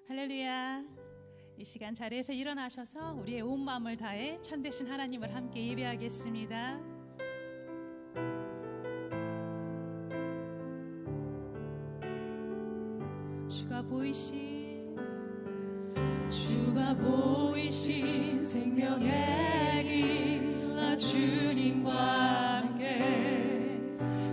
할렐루야. 이 시간 자리에서 일어나셔서 우리의 온 마음을 다해 참되신 하나님을 함께 예배하겠습니다. 주가 보이신 생명의 길, 나 주님과 함께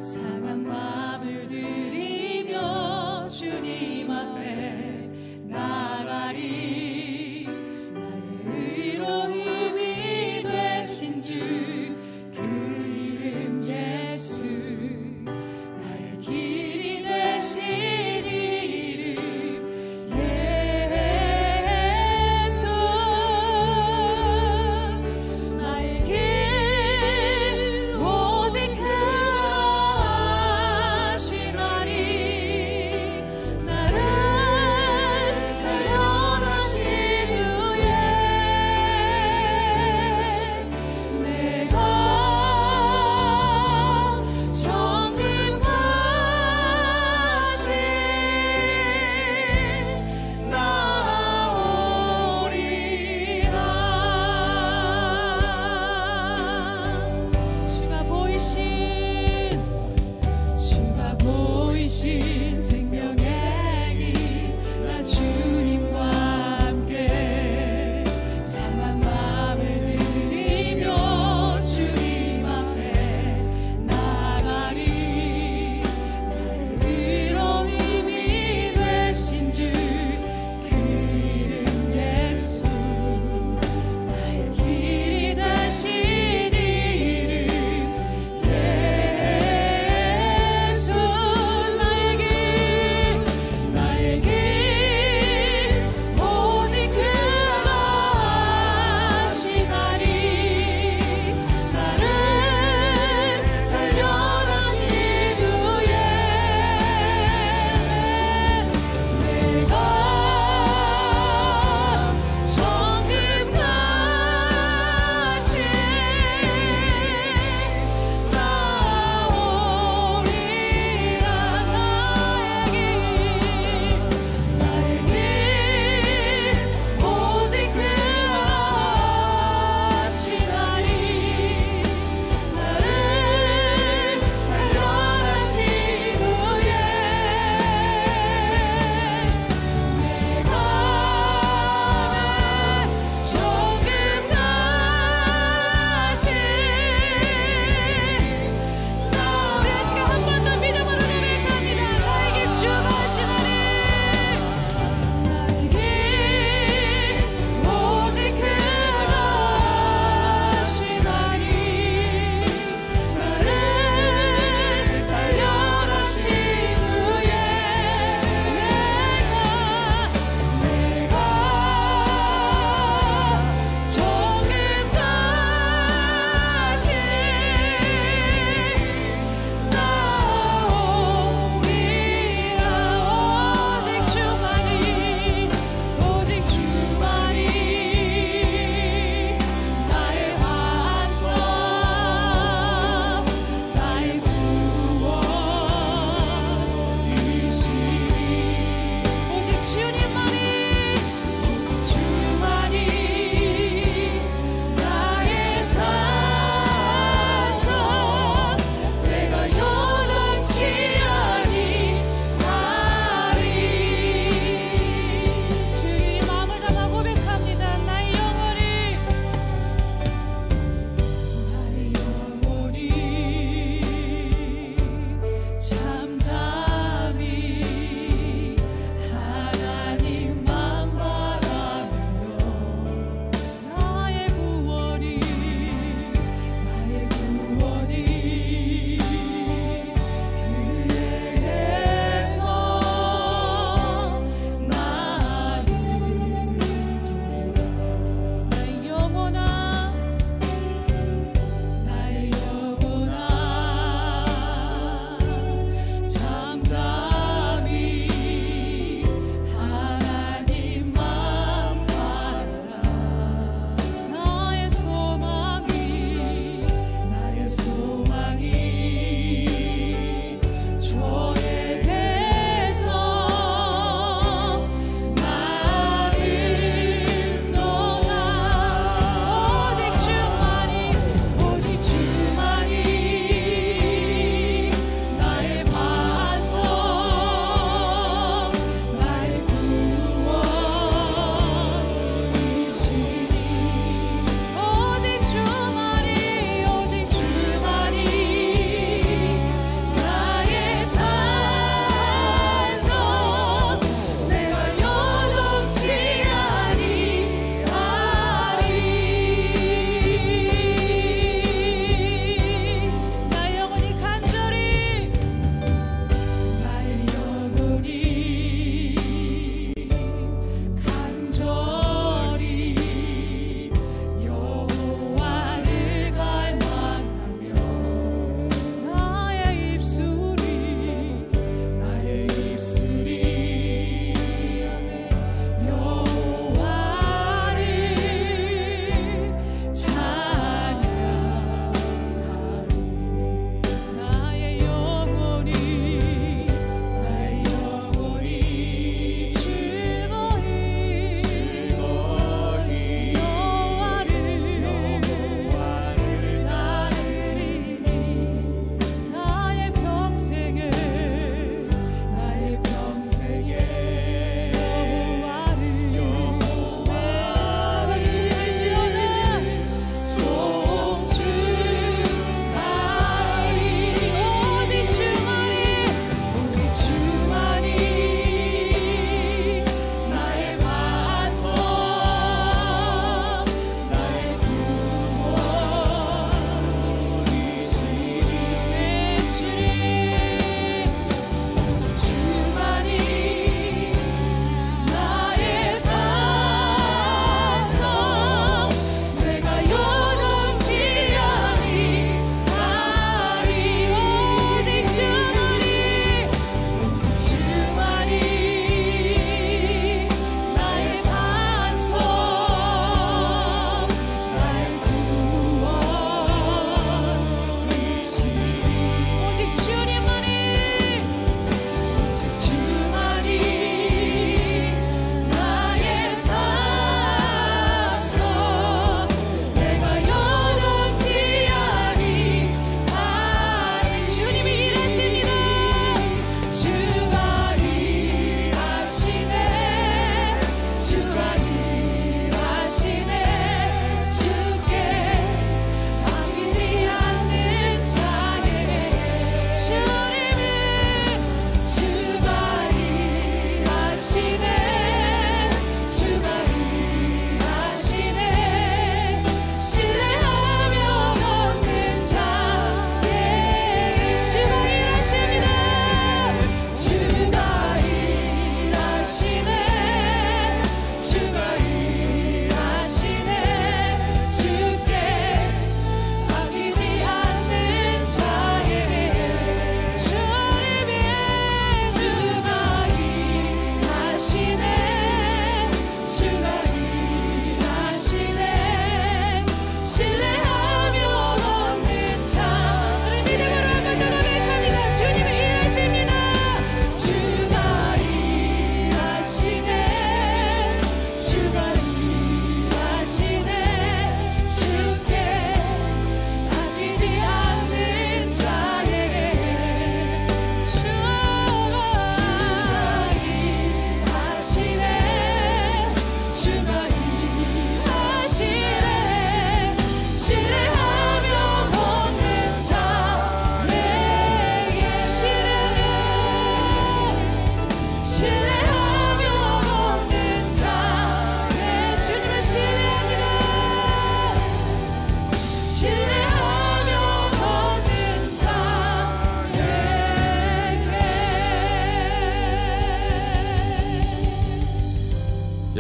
상한 마음을 드리며 주님 앞에 나가리. 나의 의로 힘이 되신 주 그 이름 예수, 나의 길이 되신 이름 예수. 나의 길 오직 그가 하시나니 나를 달려나신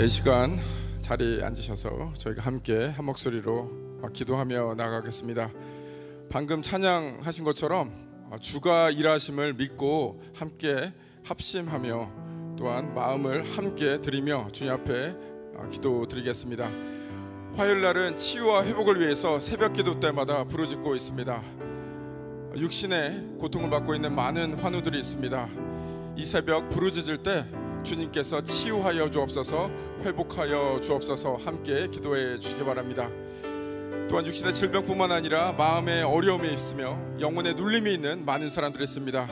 이 시간 자리에 앉으셔서 저희가 함께 한 목소리로 기도하며 나가겠습니다. 방금 찬양하신 것처럼 주가 일하심을 믿고 함께 합심하며 또한 마음을 함께 드리며 주님 앞에 기도드리겠습니다. 화요일날은 치유와 회복을 위해서 새벽 기도 때마다 부르짖고 있습니다. 육신의 고통을 받고 있는 많은 환우들이 있습니다. 이 새벽 부르짖을 때 주님께서 치유하여 주옵소서, 회복하여 주옵소서 함께 기도해 주시기 바랍니다. 또한 육신의 질병뿐만 아니라 마음의 어려움이 있으며 영혼의 눌림이 있는 많은 사람들이 있습니다.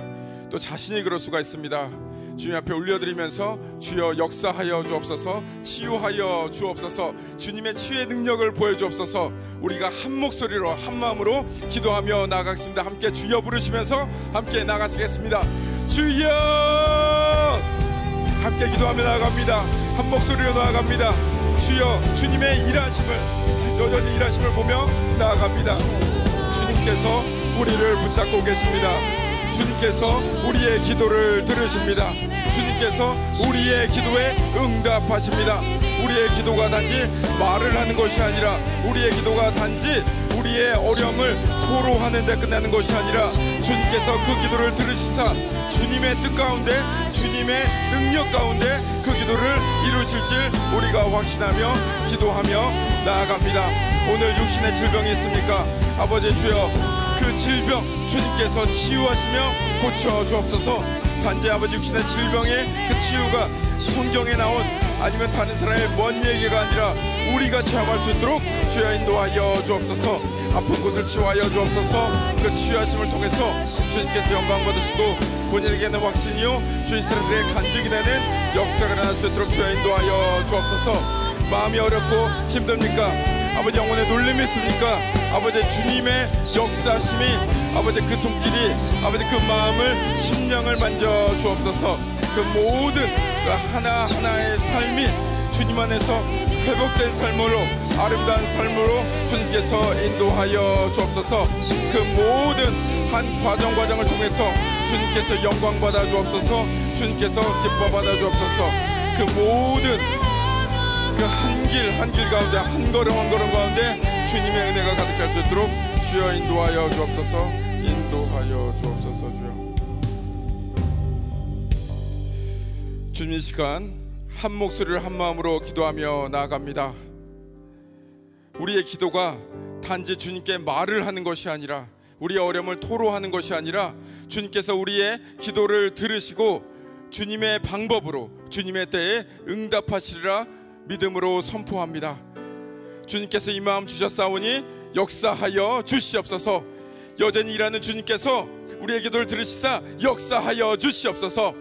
또 자신이 그럴 수가 있습니다. 주님 앞에 올려드리면서 주여 역사하여 주옵소서, 치유하여 주옵소서, 주님의 치유의 능력을 보여주옵소서. 우리가 한 목소리로 한 마음으로 기도하며 나가겠습니다. 함께 주여 부르시면서 함께 나가시겠습니다. 주여! 함께 기도하며 나아갑니다. 한 목소리로 나아갑니다. 주여, 주님의 일하심을, 여전히 일하심을 보며 나아갑니다. 주님께서 우리를 붙잡고 계십니다. 주님께서 우리의 기도를 들으십니다. 주님께서 우리의 기도에 응답하십니다. 우리의 기도가 단지 말을 하는 것이 아니라, 우리의 기도가 단지 우리의 어려움을 토로하는 데 끝나는 것이 아니라, 주님께서 그 기도를 들으시사 주님의 뜻 가운데, 주님의 능력 가운데 그 기도를 이루실 줄 우리가 확신하며 기도하며 나아갑니다. 오늘 육신의 질병이 있습니까? 아버지 주여, 그 질병 주님께서 치유하시며 고쳐 주옵소서. 단지 아버지 육신의 질병의 그 치유가 성경에 나온 아니면 다른 사람의 먼 얘기가 아니라 우리가 체험할 수 있도록 주여 인도하여 주옵소서. 아픈 곳을 치유하여 주옵소서. 그 치유하심을 통해서 주님께서 영광 받으시고 본인에게는 확신이요 주 이스라엘의 간증이 되는 역사가 일어날 수 있도록 주여 인도하여 주옵소서. 마음이 어렵고 힘듭니까? 아버지 영혼의 놀림이 있습니까? 아버지 주님의 역사심이, 아버지 그 손길이, 아버지 그 마음을, 심령을 만져 주옵소서. 그 모든 그 하나하나의 삶이 주님 안에서 회복된 삶으로, 아름다운 삶으로 주님께서 인도하여 주옵소서. 그 모든 한 과정을 통해서 주님께서 영광 받아 주옵소서. 주님께서 기뻐 받아 주옵소서. 그 모든 그 한 길 가운데, 한 걸음 가운데 주님의 은혜가 가득 찰 수 있도록 주여 인도하여 주옵소서. 인도하여 주옵소서. 주여, 주님 이 시간 한 목소리를 한 마음으로 기도하며 나아갑니다. 우리의 기도가 단지 주님께 말을 하는 것이 아니라, 우리의 어려움을 토로하는 것이 아니라, 주님께서 우리의 기도를 들으시고 주님의 방법으로 주님의 때에 응답하시리라 믿음으로 선포합니다. 주님께서 이 마음 주셨사오니 역사하여 주시옵소서. 여전히 일하는 주님께서 우리의 기도를 들으시사 역사하여 주시옵소서.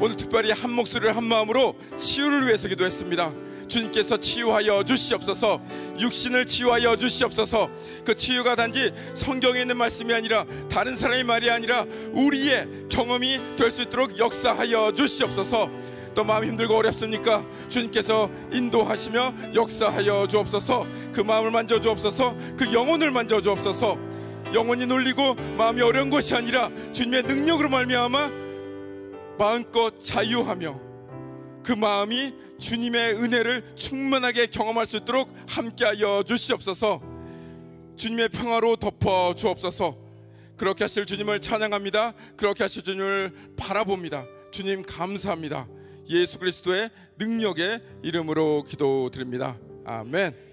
오늘 특별히 한 목소리를 한 마음으로 치유를 위해서 기도했습니다. 주님께서 치유하여 주시옵소서. 육신을 치유하여 주시옵소서. 그 치유가 단지 성경에 있는 말씀이 아니라, 다른 사람의 말이 아니라 우리의 경험이 될 수 있도록 역사하여 주시옵소서. 또 마음 힘들고 어렵습니까? 주님께서 인도하시며 역사하여 주옵소서. 그 마음을 만져 주옵소서. 그 영혼을 만져 주옵소서. 영혼이 놀리고 마음이 어려운 것이 아니라 주님의 능력으로 말미암아 마음껏 자유하며 그 마음이 주님의 은혜를 충만하게 경험할 수 있도록 함께하여 주시옵소서. 주님의 평화로 덮어 주옵소서. 그렇게 하실 주님을 찬양합니다. 그렇게 하실 주님을 바라봅니다. 주님 감사합니다. 예수 그리스도의 능력의 이름으로 기도드립니다. 아멘.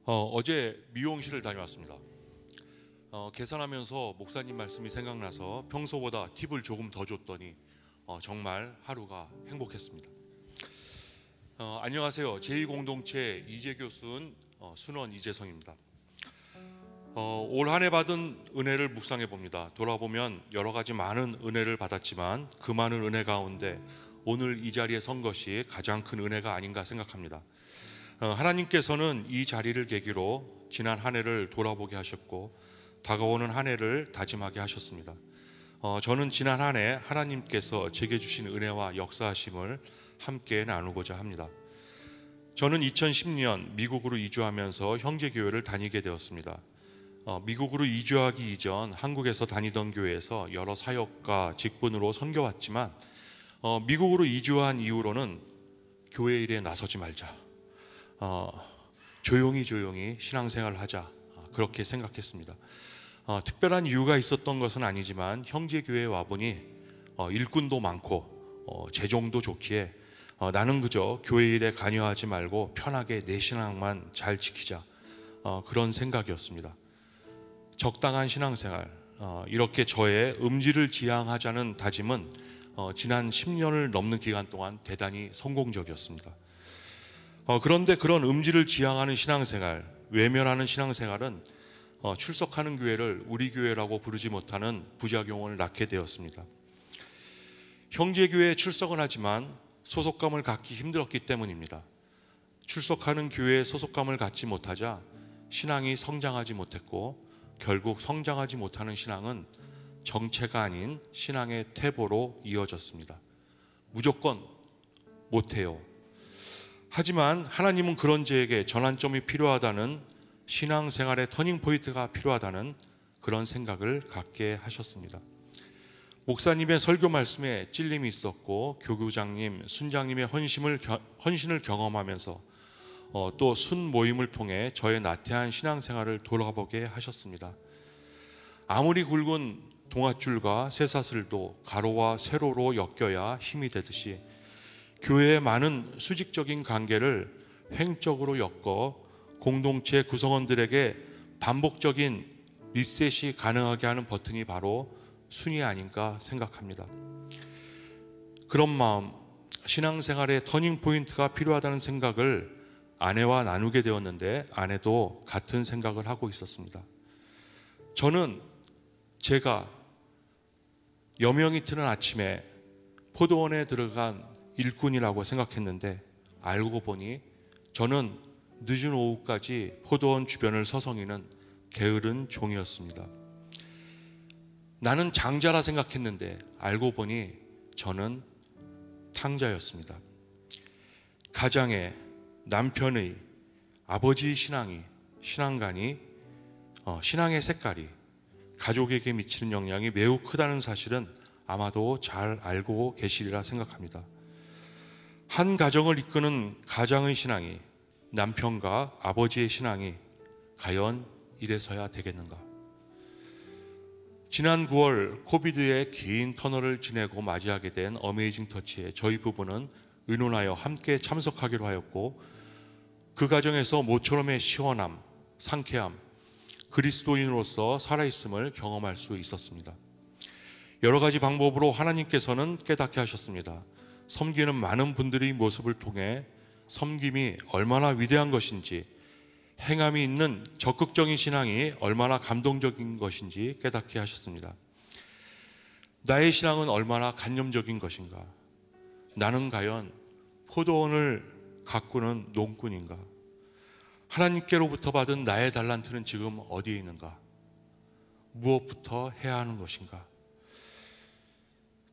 어제 미용실을 다녀왔습니다. 계산하면서 목사님 말씀이 생각나서 평소보다 팁을 조금 더 줬더니 정말 하루가 행복했습니다. 안녕하세요. 제2공동체 이재교순 순원 이재성입니다. 올 한 해 받은 은혜를 묵상해 봅니다. 돌아보면 여러 가지 많은 은혜를 받았지만 그 많은 은혜 가운데 오늘 이 자리에 선 것이 가장 큰 은혜가 아닌가 생각합니다. 하나님께서는 이 자리를 계기로 지난 한 해를 돌아보게 하셨고 다가오는 한 해를 다짐하게 하셨습니다. 저는 지난 한 해 하나님께서 제게 주신 은혜와 역사하심을 함께 나누고자 합니다. 저는 2010년 미국으로 이주하면서 형제교회를 다니게 되었습니다. 미국으로 이주하기 이전 한국에서 다니던 교회에서 여러 사역과 직분으로 섬겨왔지만 미국으로 이주한 이후로는 교회 일에 나서지 말자, 조용히 신앙생활을 하자, 그렇게 생각했습니다. 특별한 이유가 있었던 것은 아니지만 형제 교회에 와보니 일꾼도 많고 재종도 좋기에 나는 그저 교회 일에 관여하지 말고 편하게 내 신앙만 잘 지키자, 그런 생각이었습니다. 적당한 신앙생활, 이렇게 저의 음지를 지향하자는 다짐은 지난 10년을 넘는 기간 동안 대단히 성공적이었습니다. 그런데 그런 음지를 지향하는 신앙생활, 외면하는 신앙생활은 출석하는 교회를 우리 교회라고 부르지 못하는 부작용을 낳게 되었습니다. 형제교회에 출석은 하지만 소속감을 갖기 힘들었기 때문입니다. 출석하는 교회에 소속감을 갖지 못하자 신앙이 성장하지 못했고, 결국 성장하지 못하는 신앙은 정체가 아닌 신앙의 퇴보로 이어졌습니다. 무조건 못해요. 하지만 하나님은 그런 저에게 전환점이 필요하다는, 신앙생활의 터닝포인트가 필요하다는 그런 생각을 갖게 하셨습니다. 목사님의 설교 말씀에 찔림이 있었고, 교구장님, 순장님의 헌신을 경험하면서 또 순모임을 통해 저의 나태한 신앙생활을 돌아보게 하셨습니다. 아무리 굵은 동아줄과 쇠사슬도 가로와 세로로 엮여야 힘이 되듯이 교회의 많은 수직적인 관계를 횡적으로 엮어 공동체 구성원들에게 반복적인 리셋이 가능하게 하는 버튼이 바로 순이 아닌가 생각합니다. 그런 마음, 신앙생활의 터닝포인트가 필요하다는 생각을 아내와 나누게 되었는데, 아내도 같은 생각을 하고 있었습니다. 저는 제가 여명이 트는 아침에 포도원에 들어간 일꾼이라고 생각했는데, 알고 보니 저는 늦은 오후까지 포도원 주변을 서성이는 게으른 종이었습니다. 나는 장자라 생각했는데 알고 보니 저는 탕자였습니다. 가장의, 남편의, 아버지의 신앙관이, 신앙의 색깔이 가족에게 미치는 영향이 매우 크다는 사실은 아마도 잘 알고 계시리라 생각합니다. 한 가정을 이끄는 가장의 신앙이, 남편과 아버지의 신앙이 과연 이래서야 되겠는가? 지난 9월 코비드의 긴 터널을 지내고 맞이하게 된 어메이징 터치에 저희 부부는 의논하여 함께 참석하기로 하였고, 그 가정에서 모처럼의 시원함, 상쾌함, 그리스도인으로서 살아있음을 경험할 수 있었습니다. 여러 가지 방법으로 하나님께서는 깨닫게 하셨습니다. 섬기는 많은 분들의 모습을 통해 섬김이 얼마나 위대한 것인지, 행함이 있는 적극적인 신앙이 얼마나 감동적인 것인지 깨닫게 하셨습니다. 나의 신앙은 얼마나 간념적인 것인가? 나는 과연 포도원을 가꾸는 농꾼인가? 하나님께로부터 받은 나의 달란트는 지금 어디에 있는가? 무엇부터 해야 하는 것인가?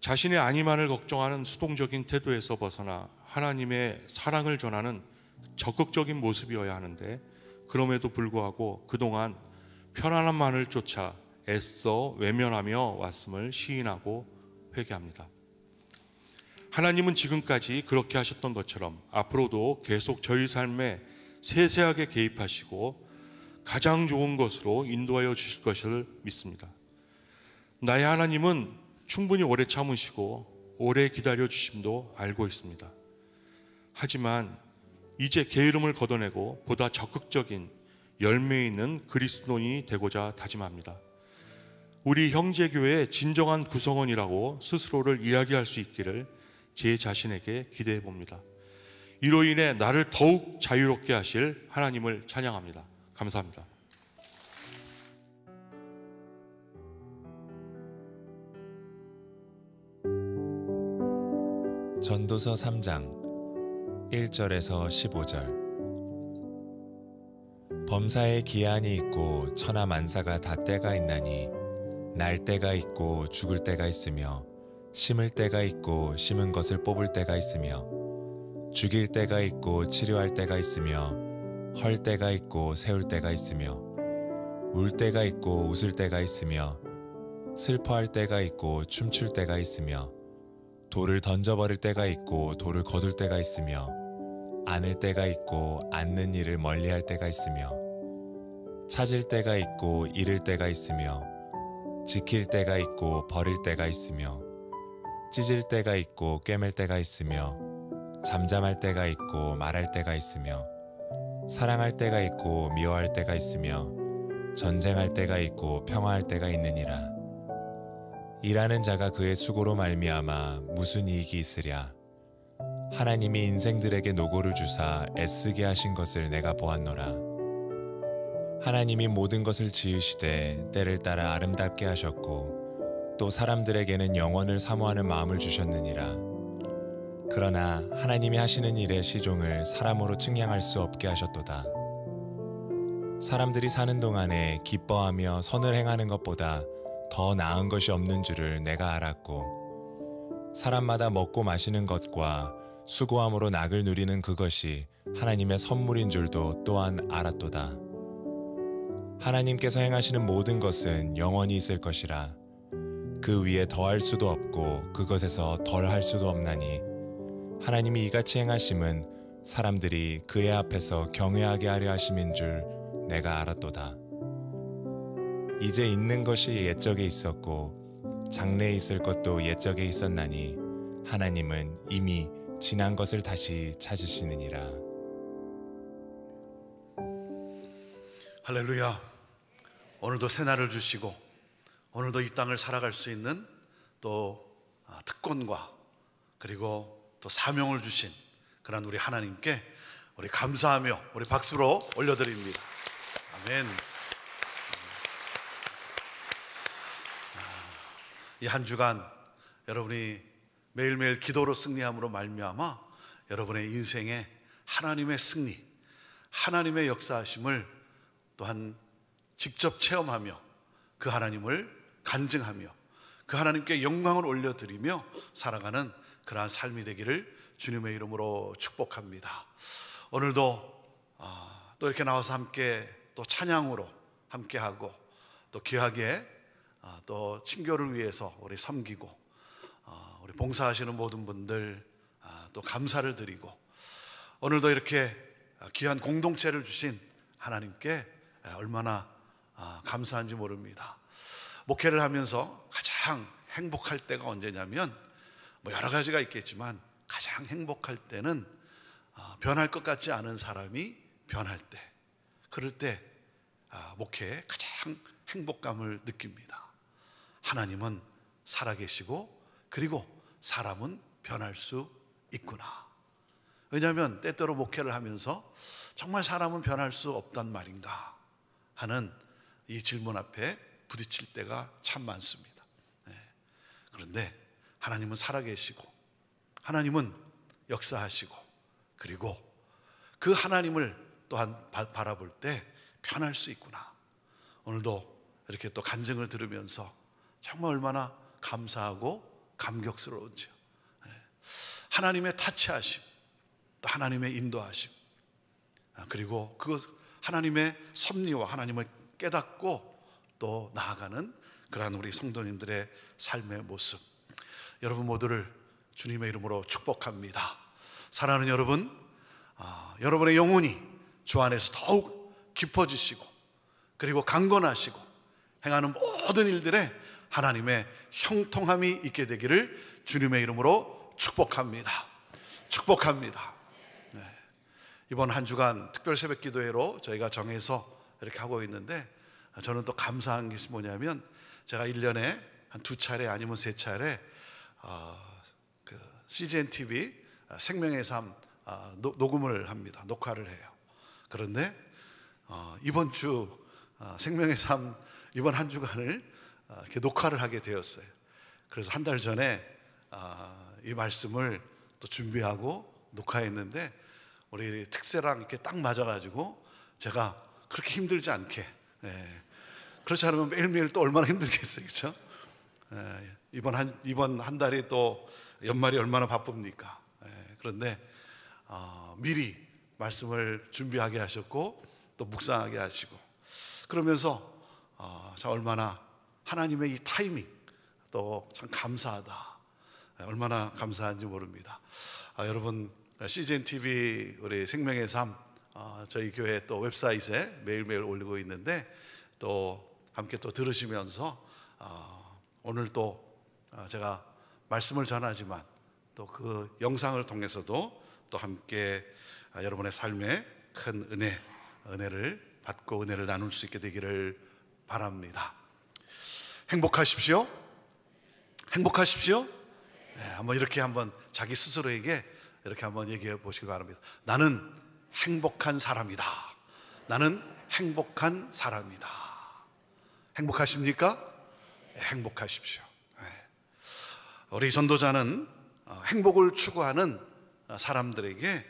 자신의 안위만을 걱정하는 수동적인 태도에서 벗어나 하나님의 사랑을 전하는 적극적인 모습이어야 하는데, 그럼에도 불구하고 그동안 편안함만을 쫓아 애써 외면하며 왔음을 시인하고 회개합니다. 하나님은 지금까지 그렇게 하셨던 것처럼 앞으로도 계속 저희 삶에 세세하게 개입하시고 가장 좋은 것으로 인도하여 주실 것을 믿습니다. 나의 하나님은 충분히 오래 참으시고 오래 기다려 주심도 알고 있습니다. 하지만 이제 게으름을 걷어내고 보다 적극적인 열매 있는 그리스도인이 되고자 다짐합니다. 우리 형제교회의 진정한 구성원이라고 스스로를 이야기할 수 있기를 제 자신에게 기대해 봅니다. 이로 인해 나를 더욱 자유롭게 하실 하나님을 찬양합니다. 감사합니다. 전도서 3장 1절에서 15절. 범사에 기한이 있고 천하 만사가 다 때가 있나니 날 때가 있고 죽을 때가 있으며 심을 때가 있고 심은 것을 뽑을 때가 있으며 죽일 때가 있고 치료할 때가 있으며 헐 때가 있고 세울 때가 있으며 울 때가 있고 웃을 때가 있으며 슬퍼할 때가 있고 춤출 때가 있으며 돌을 던져버릴 때가 있고 돌을 거둘 때가 있으며 안을 때가 있고 않는 일을 멀리할 때가 있으며 찾을 때가 있고 잃을 때가 있으며 지킬 때가 있고 버릴 때가 있으며 찢을 때가 있고 꿰맬 때가 있으며 잠잠할 때가 있고 말할 때가 있으며 사랑할 때가 있고 미워할 때가 있으며 전쟁할 때가 있고 평화할 때가 있느니라. 일하는 자가 그의 수고로 말미암아 무슨 이익이 있으랴. 하나님이 인생들에게 노고를 주사 애쓰게 하신 것을 내가 보았노라. 하나님이 모든 것을 지으시되 때를 따라 아름답게 하셨고 또 사람들에게는 영원을 사모하는 마음을 주셨느니라. 그러나 하나님이 하시는 일의 시종을 사람으로 측량할 수 없게 하셨도다. 사람들이 사는 동안에 기뻐하며 선을 행하는 것보다 더 나은 것이 없는 줄을 내가 알았고 사람마다 먹고 마시는 것과 수고함으로 낙을 누리는 그것이 하나님의 선물인 줄도 또한 알았도다. 하나님께서 행하시는 모든 것은 영원히 있을 것이라. 그 위에 더할 수도 없고 그것에서 덜할 수도 없나니 하나님이 이같이 행하심은 사람들이 그의 앞에서 경외하게 하려 하심인 줄 내가 알았도다. 이제 있는 것이 옛적에 있었고 장래에 있을 것도 옛적에 있었나니 하나님은 이미 지난 것을 다시 찾으시느니라. 할렐루야. 오늘도 새날을 주시고 오늘도 이 땅을 살아갈 수 있는 또 특권과 그리고 또 사명을 주신 그런 우리 하나님께 우리 감사하며 우리 박수로 올려드립니다. 아멘. 이 한 주간 여러분이 매일매일 기도로 승리함으로 말미암아 여러분의 인생에 하나님의 승리, 하나님의 역사하심을 또한 직접 체험하며 그 하나님을 간증하며 그 하나님께 영광을 올려드리며 살아가는 그러한 삶이 되기를 주님의 이름으로 축복합니다. 오늘도 또 이렇게 나와서 함께 또 찬양으로 함께하고 또 귀하게 또 친교를 위해서 우리 섬기고 우리 봉사하시는 모든 분들 또 감사를 드리고 오늘도 이렇게 귀한 공동체를 주신 하나님께 얼마나 감사한지 모릅니다. 목회를 하면서 가장 행복할 때가 언제냐면 뭐 여러 가지가 있겠지만 가장 행복할 때는 변할 것 같지 않은 사람이 변할 때, 그럴 때 목회에 가장 행복감을 느낍니다. 하나님은 살아계시고 그리고 사람은 변할 수 있구나. 왜냐하면 때때로 목회를 하면서 정말 사람은 변할 수 없단 말인가 하는 이 질문 앞에 부딪힐 때가 참 많습니다. 그런데 하나님은 살아계시고 하나님은 역사하시고 그리고 그 하나님을 또한 바라볼 때 변할 수 있구나. 오늘도 이렇게 또 간증을 들으면서 정말 얼마나 감사하고 감격스러운지요. 하나님의 타치하심, 또 하나님의 인도하심, 그리고 그것 하나님의 섭리와 하나님을 깨닫고 또 나아가는 그러한 우리 성도님들의 삶의 모습, 여러분 모두를 주님의 이름으로 축복합니다. 사랑하는 여러분, 여러분의 영혼이 주 안에서 더욱 깊어지시고 그리고 강건하시고 행하는 모든 일들에 하나님의 형통함이 있게 되기를 주님의 이름으로 축복합니다. 축복합니다. 이번 한 주간 특별 새벽 기도회로 저희가 정해서 이렇게 하고 있는데 저는 또 감사한 것이 뭐냐면 제가 1년에 한 2차례 아니면 3차례 그 CGN TV 생명의 삶 녹음을 합니다. 녹화를 해요. 그런데 이번 주 생명의 삶 이번 한 주간을 이렇게 녹화를 하게 되었어요. 그래서 한 달 전에 이 말씀을 또 준비하고 녹화했는데 우리 특세랑 이렇게 딱 맞아가지고 제가 그렇게 힘들지 않게, 그렇지 않으면 매일매일 또 얼마나 힘들겠어요, 그렇죠? 이번 한 달이 또 연말이 얼마나 바쁩니까? 그런데 미리 말씀을 준비하게 하셨고 또 묵상하게 하시고 그러면서 자, 얼마나 하나님의 이 타이밍 또 참 감사하다. 얼마나 감사한지 모릅니다. 여러분, CGN TV 우리 생명의 삶 저희 교회 또 웹사이트에 매일매일 올리고 있는데 또 함께 또 들으시면서 오늘 또 제가 말씀을 전하지만 또 그 영상을 통해서도 또 함께 여러분의 삶에 큰 은혜를 받고 은혜를 나눌 수 있게 되기를 바랍니다. 행복하십시오. 행복하십시오. 네, 한번 이렇게 한번 자기 스스로에게 이렇게 한번 얘기해 보시기 바랍니다. 나는 행복한 사람이다. 나는 행복한 사람이다. 행복하십니까? 네, 행복하십시오. 네. 우리 전도자는 행복을 추구하는 사람들에게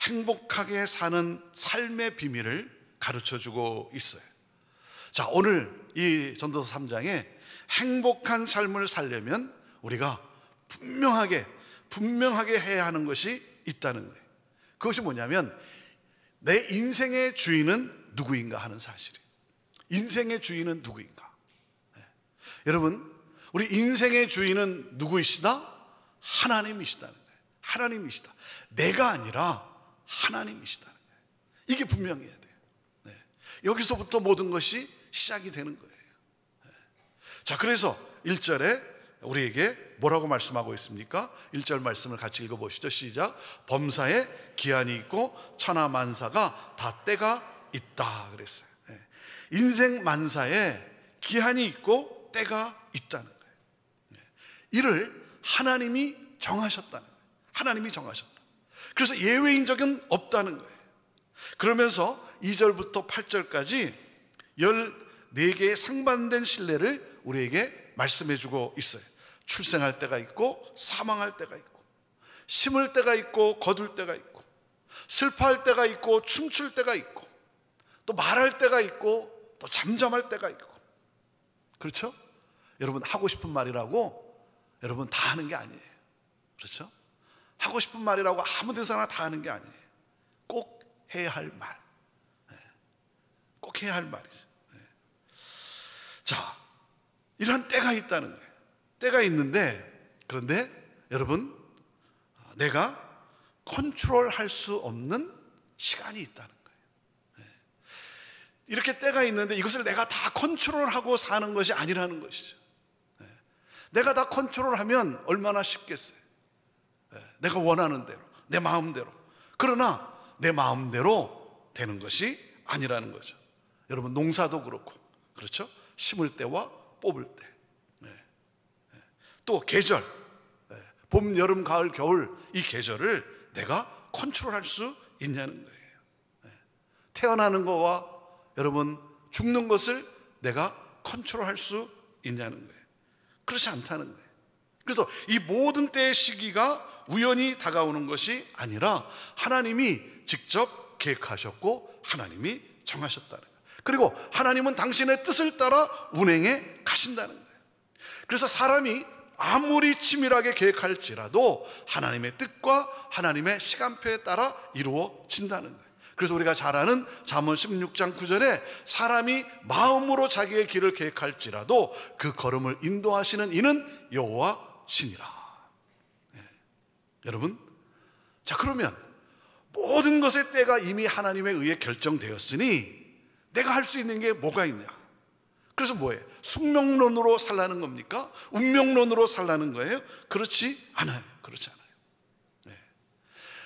행복하게 사는 삶의 비밀을 가르쳐주고 있어요. 자, 오늘 이 전도서 3장에 행복한 삶을 살려면 우리가 분명하게 해야 하는 것이 있다는 거예요. 그것이 뭐냐면 내 인생의 주인은 누구인가 하는 사실이에요. 인생의 주인은 누구인가? 네. 여러분, 우리 인생의 주인은 누구이시다? 하나님이시다는 거예요. 하나님이시다. 내가 아니라 하나님이시다는 거예요. 이게 분명해야 돼요. 네. 여기서부터 모든 것이 시작이 되는 거예요. 네. 자, 그래서 1절에 우리에게 뭐라고 말씀하고 있습니까? 1절 말씀을 같이 읽어보시죠. 시작. 범사에 기한이 있고 천하만사가 다 때가 있다 그랬어요. 네. 인생 만사에 기한이 있고 때가 있다는 거예요. 네. 이를 하나님이 정하셨다는 거예요. 하나님이 정하셨다. 그래서 예외인 적은 없다는 거예요. 그러면서 2절부터 8절까지 14개의 상반된 신뢰를 우리에게 말씀해 주고 있어요. 출생할 때가 있고 사망할 때가 있고 심을 때가 있고 거둘 때가 있고 슬퍼할 때가 있고 춤출 때가 있고 또 말할 때가 있고 또 잠잠할 때가 있고. 그렇죠? 여러분, 하고 싶은 말이라고 여러분 다 하는 게 아니에요. 그렇죠? 하고 싶은 말이라고 아무 데서나 다 하는 게 아니에요. 꼭 해야 할 말. 꼭 해야 할 말이죠. 자, 이런 때가 있다는 거예요. 때가 있는데, 그런데 여러분, 내가 컨트롤할 수 없는 시간이 있다는 거예요. 이렇게 때가 있는데 이것을 내가 다 컨트롤하고 사는 것이 아니라는 것이죠. 내가 다 컨트롤하면 얼마나 쉽겠어요. 내가 원하는 대로, 내 마음대로. 그러나 내 마음대로 되는 것이 아니라는 거죠. 여러분, 농사도 그렇고, 그렇죠? 심을 때와 뽑을 때. 또 계절, 봄, 여름, 가을, 겨울, 이 계절을 내가 컨트롤할 수 있냐는 거예요. 태어나는 거와 여러분 죽는 것을 내가 컨트롤할 수 있냐는 거예요. 그렇지 않다는 거예요. 그래서 이 모든 때의 시기가 우연히 다가오는 것이 아니라 하나님이 직접 계획하셨고 하나님이 정하셨다는 거예요. 그리고 하나님은 당신의 뜻을 따라 운행해 가신다는 거예요. 그래서 사람이 아무리 치밀하게 계획할지라도 하나님의 뜻과 하나님의 시간표에 따라 이루어진다는 거예요. 그래서 우리가 잘 아는 잠언 16장 9절에 사람이 마음으로 자기의 길을 계획할지라도 그 걸음을 인도하시는 이는 여호와시니라. 여러분, 자, 그러면 모든 것의 때가 이미 하나님에 의해 결정되었으니 내가 할 수 있는 게 뭐가 있냐? 그래서 뭐예요? 숙명론으로 살라는 겁니까? 운명론으로 살라는 거예요? 그렇지 않아요. 그렇지 않아요. 네.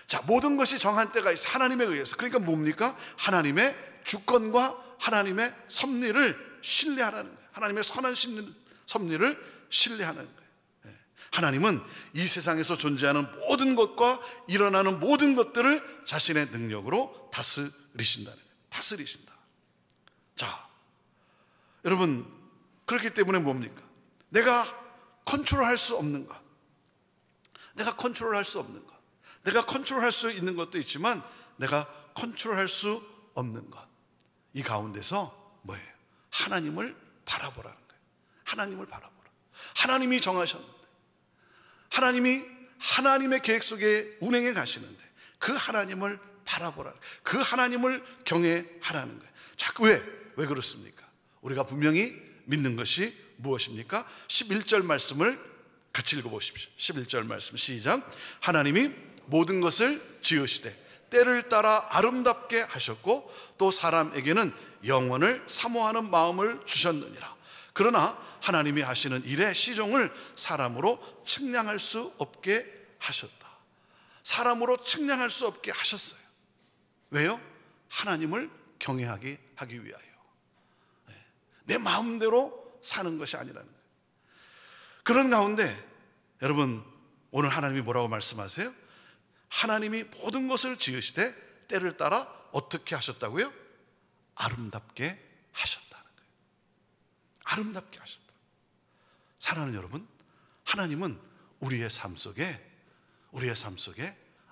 자, 모든 것이 정한 때가 있어. 하나님에 의해서. 그러니까 뭡니까? 하나님의 주권과 하나님의 섭리를 신뢰하라는 거예요. 하나님의 선한 섭리를 신뢰하는 거예요. 네. 하나님은 이 세상에서 존재하는 모든 것과 일어나는 모든 것들을 자신의 능력으로 다스리신다는 거예요. 다스리신다. 자, 여러분, 그렇기 때문에 뭡니까? 내가 컨트롤할 수 없는 것, 내가 컨트롤할 수 없는 것, 내가 컨트롤할 수 있는 것도 있지만 내가 컨트롤할 수 없는 것, 이 가운데서 뭐예요? 하나님을 바라보라는 거예요. 하나님을 바라보라. 하나님이 정하셨는데, 하나님이 하나님의 계획 속에 운행해 가시는데 그 하나님을 바라보라는 거예요. 그 하나님을 경외하라는 거예요. 자, 왜 그렇습니까? 우리가 분명히 믿는 것이 무엇입니까? 11절 말씀을 같이 읽어보십시오. 11절 말씀 시작. 하나님이 모든 것을 지으시되 때를 따라 아름답게 하셨고 또 사람에게는 영원을 사모하는 마음을 주셨느니라. 그러나 하나님이 하시는 일의 시종을 사람으로 측량할 수 없게 하셨다. 사람으로 측량할 수 없게 하셨어요. 왜요? 하나님을 경외하게 하기 위하여. 내 마음대로 사는 것이 아니라는 거예요. 그런 가운데 여러분, 오늘 하나님이 뭐라고 말씀하세요? 하나님이 모든 것을 지으시되 때를 따라 어떻게 하셨다고요? 아름답게 하셨다는 거예요. 아름답게 하셨다. 사랑하는 여러분, 하나님은 우리의 삶 속에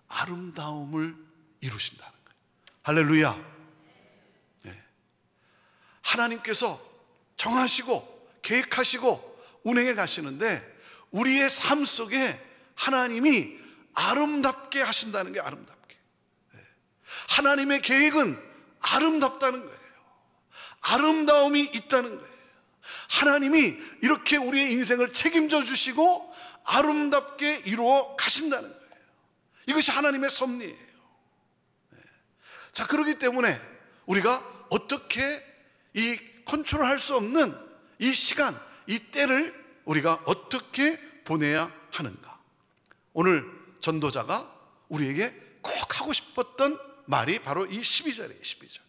아름다움을 이루신다는 거예요. 할렐루야. 네. 하나님께서 정하시고 계획하시고 운행해 가시는데 우리의 삶 속에 하나님이 아름답게 하신다는 게 아름답게. 네. 하나님의 계획은 아름답다는 거예요. 아름다움이 있다는 거예요. 하나님이 이렇게 우리의 인생을 책임져 주시고 아름답게 이루어 가신다는 거예요. 이것이 하나님의 섭리예요. 네. 자, 그렇기 때문에 우리가 어떻게 이 컨트롤할 수 없는 이 시간, 이 때를 우리가 어떻게 보내야 하는가? 오늘 전도자가 우리에게 꼭 하고 싶었던 말이 바로 이 12절이에요. 12절.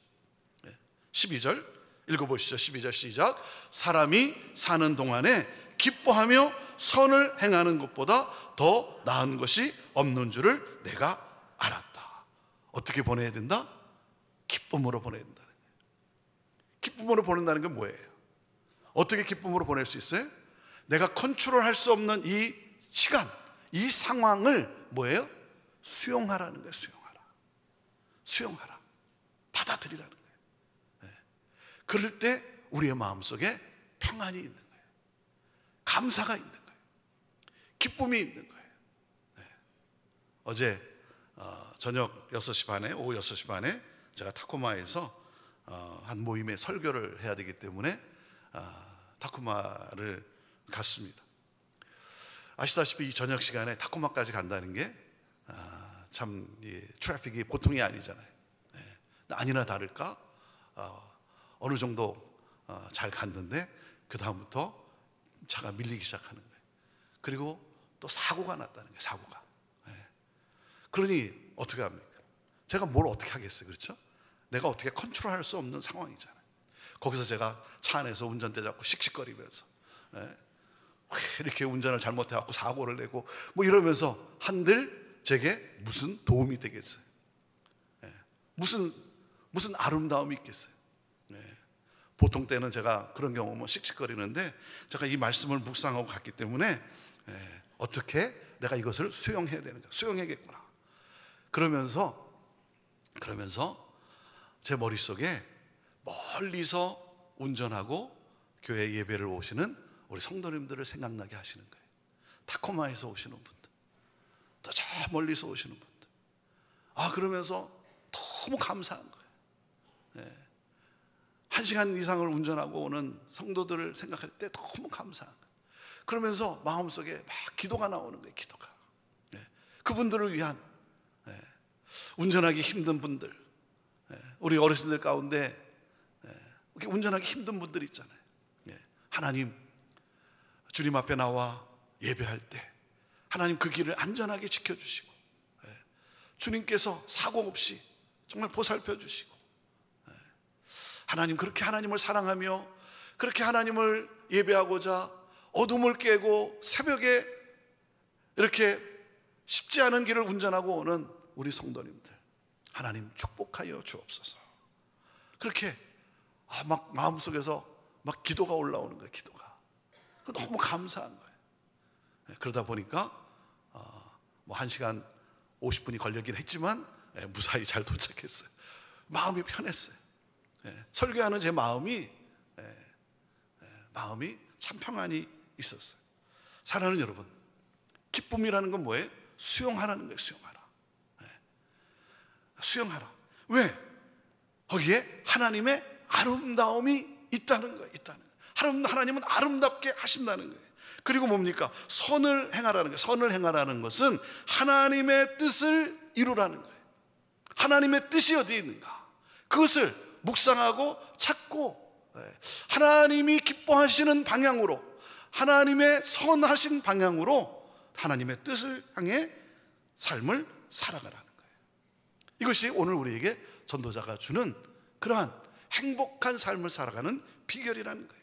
12절 읽어보시죠. 12절 시작. 사람이 사는 동안에 기뻐하며 선을 행하는 것보다 더 나은 것이 없는 줄을 내가 알았다. 어떻게 보내야 된다? 기쁨으로 보내야 된다는 거예요. 기쁨으로 보낸다는 게 뭐예요? 어떻게 기쁨으로 보낼 수 있어요? 내가 컨트롤할 수 없는 이 시간, 이 상황을 뭐예요? 수용하라는 거예요. 수용하라. 받아들이라는 거예요. 네. 그럴 때 우리의 마음속에 평안이 있는 거예요. 감사가 있는 거예요. 기쁨이 있는 거예요. 네. 어제 저녁 6시 반에, 오후 6시 반에 제가 타코마에서 한 모임에 설교를 해야 되기 때문에 타코마를 갔습니다. 아시다시피 이 저녁 시간에 타코마까지 간다는 게 참 트래픽이 보통이 아니잖아요. 네. 아니나 다를까 어느 정도 잘 갔는데 그 다음부터 차가 밀리기 시작하는 거예요. 그리고 또 사고가 났다는 거예요. 사고가. 네. 그러니 어떻게 합니까? 제가 뭘 어떻게 하겠어요, 그렇죠? 내가 어떻게 컨트롤할 수 없는 상황이잖아요. 거기서 제가 차 안에서 운전대 잡고 씩씩거리면서 이렇게 운전을 잘못해갖고 사고를 내고 뭐 이러면서 한들 제게 무슨 도움이 되겠어요? 무슨 아름다움이 있겠어요? 보통 때는 제가 그런 경우면 씩씩거리는데 제가 이 말씀을 묵상하고 갔기 때문에 어떻게 내가 이것을 수용해야 되는가? 수용해야겠구나. 그러면서 제 머릿속에 멀리서 운전하고 교회 예배를 오시는 우리 성도님들을 생각나게 하시는 거예요. 타코마에서 오시는 분들, 또 저 멀리서 오시는 분들. 그러면서 너무 감사한 거예요. 1시간 이상을 운전하고 오는 성도들을 생각할 때 너무 감사한 거예요. 그러면서 마음속에 막 기도가 나오는 거예요. 기도가. 그분들을 위한, 운전하기 힘든 분들, 우리 어르신들 가운데 이렇게 운전하기 힘든 분들 있잖아요. 하나님, 주님 앞에 나와 예배할 때 하나님 그 길을 안전하게 지켜주시고 주님께서 사고 없이 정말 보살펴 주시고 하나님, 그렇게 하나님을 사랑하며 그렇게 하나님을 예배하고자 어둠을 깨고 새벽에 이렇게 쉽지 않은 길을 운전하고 오는 우리 성도님들, 하나님 축복하여 주옵소서. 그렇게 막 마음속에서 막 기도가 올라오는 거예요. 기도가 너무 감사한 거예요. 그러다 보니까 뭐 1시간 50분이 걸리긴 했지만 무사히 잘 도착했어요. 마음이 편했어요. 설교하는 제 마음이 참 평안이 있었어요. 사랑하는 여러분, 기쁨이라는 건 뭐예요? 수용하라는 거예요. 수용하라. 왜? 거기에 하나님의 아름다움이 있다는 거예요. 하나님은 아름답게 하신다는 거예요. 그리고 뭡니까? 선을 행하라는 거예요. 선을 행하라는 것은 하나님의 뜻을 이루라는 거예요. 하나님의 뜻이 어디에 있는가? 그것을 묵상하고 찾고 하나님이 기뻐하시는 방향으로, 하나님의 선하신 방향으로 하나님의 뜻을 향해 삶을 살아가라는 거예요. 이것이 오늘 우리에게 전도자가 주는 그러한 행복한 삶을 살아가는 비결이라는 거예요.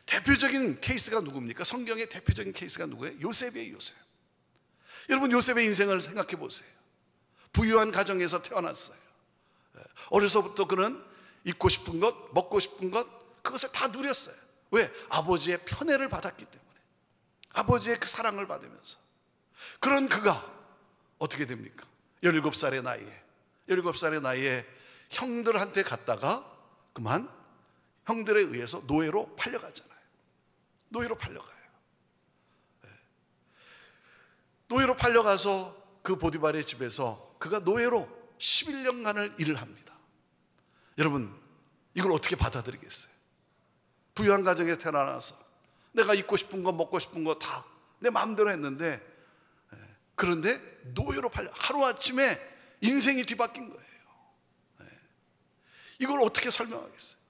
대표적인 케이스가 누굽니까? 성경의 대표적인 케이스가 누구예요? 요셉이에요. 요셉. 여러분, 요셉의 인생을 생각해 보세요. 부유한 가정에서 태어났어요. 어려서부터 그는 입고 싶은 것, 먹고 싶은 것, 그것을 다 누렸어요. 왜? 아버지의 편애를 받았기 때문에, 아버지의 그 사랑을 받으면서. 그런 그가 어떻게 됩니까? 17살의 나이에 형들한테 갔다가 그만 형들에 의해서 노예로 팔려가잖아요. 노예로 팔려가요. 노예로 팔려가서 그 보디발의 집에서 그가 노예로 11년간을 일을 합니다. 여러분, 이걸 어떻게 받아들이겠어요? 부유한 가정에 태어나서 내가 입고 싶은 거 먹고 싶은 거 다 내 마음대로 했는데, 그런데 노예로 팔려 하루아침에 인생이 뒤바뀐 거예요. 이걸 어떻게 설명하겠어요?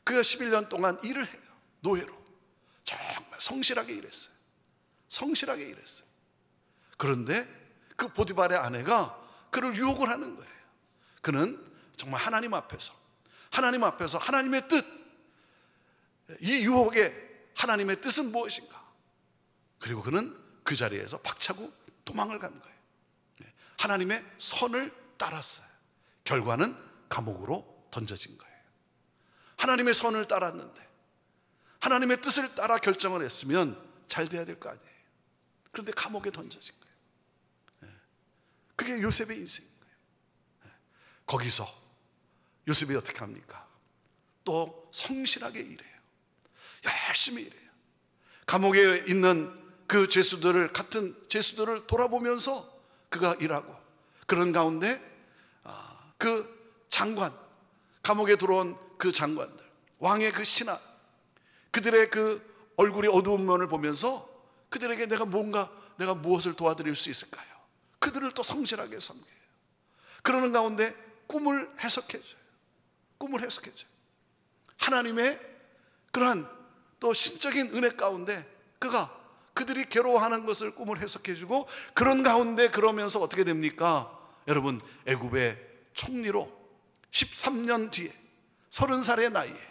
그가 11년 동안 일을 해요. 노예로. 정말 성실하게 일했어요. 그런데 그 보디발의 아내가 그를 유혹을 하는 거예요. 그는 정말 하나님 앞에서 하나님의 뜻, 이 유혹의 하나님의 뜻은 무엇인가? 그리고 그는 그 자리에서 박차고 도망을 간 거예요. 하나님의 선을 따랐어요. 결과는 감옥으로 던져진 거예요. 하나님의 선을 따랐는데, 하나님의 뜻을 따라 결정을 했으면 잘 돼야 될 거 아니에요. 그런데 감옥에 던져진 거예요. 그게 요셉의 인생인 거예요. 거기서 요셉이 어떻게 합니까? 또 성실하게 일해요. 열심히 일해요. 감옥에 있는 그 같은 죄수들을 돌아보면서 그가 일하고, 그런 가운데 그 장관, 감옥에 들어온 그 장관들, 왕의 그 신하, 그들의 그 얼굴이 어두운 면을 보면서 그들에게 내가 무엇을 도와드릴 수 있을까요? 그들을 또 성실하게 섬겨요. 그러는 가운데 꿈을 해석해줘요. 하나님의 그러한 또 신적인 은혜 가운데 그들이 괴로워하는 것을 꿈을 해석해주고, 그런 가운데 그러면서 어떻게 됩니까? 여러분, 애굽의 총리로 13년 뒤에 30살의 나이에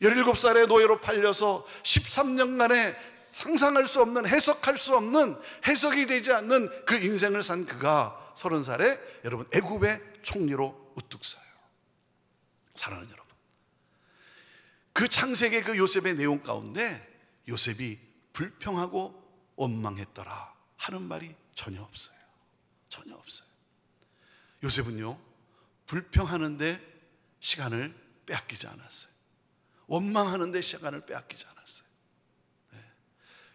17살의 노예로 팔려서 13년간의 상상할 수 없는, 해석할 수 없는, 해석이 되지 않는 그 인생을 산 그가 30살에 여러분 애굽의 총리로 우뚝 서요. 사랑하는 여러분, 그 창세기 그 요셉의 내용 가운데 요셉이 불평하고 원망했더라 하는 말이 전혀 없어요. 요셉은요, 불평하는데 시간을 빼앗기지 않았어요. 원망하는데 시간을 빼앗기지 않았어요.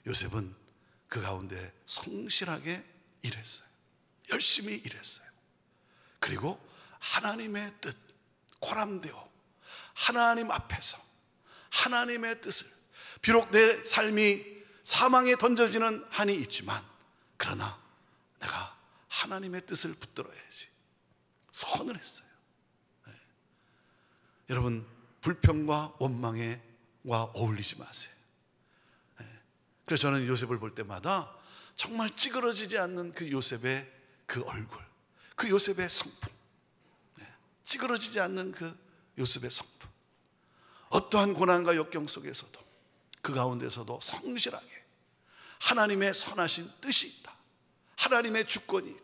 요셉은 그 가운데 성실하게 일했어요. 열심히 일했어요. 그리고 하나님의 뜻, 코람데오, 하나님 앞에서 하나님의 뜻을, 비록 내 삶이 사망에 던져지는 한이 있지만, 그러나 내가 하나님의 뜻을 붙들어야지 선을 했어요. 여러분, 불평과 원망과 어울리지 마세요. 그래서 저는 요셉을 볼 때마다 정말 찌그러지지 않는 그 요셉의 그 얼굴, 그 요셉의 성품, 찌그러지지 않는 그 요셉의 성품, 어떠한 고난과 역경 속에서도 그 가운데서도 성실하게 하나님의 선하신 뜻이 있다, 하나님의 주권이 있다.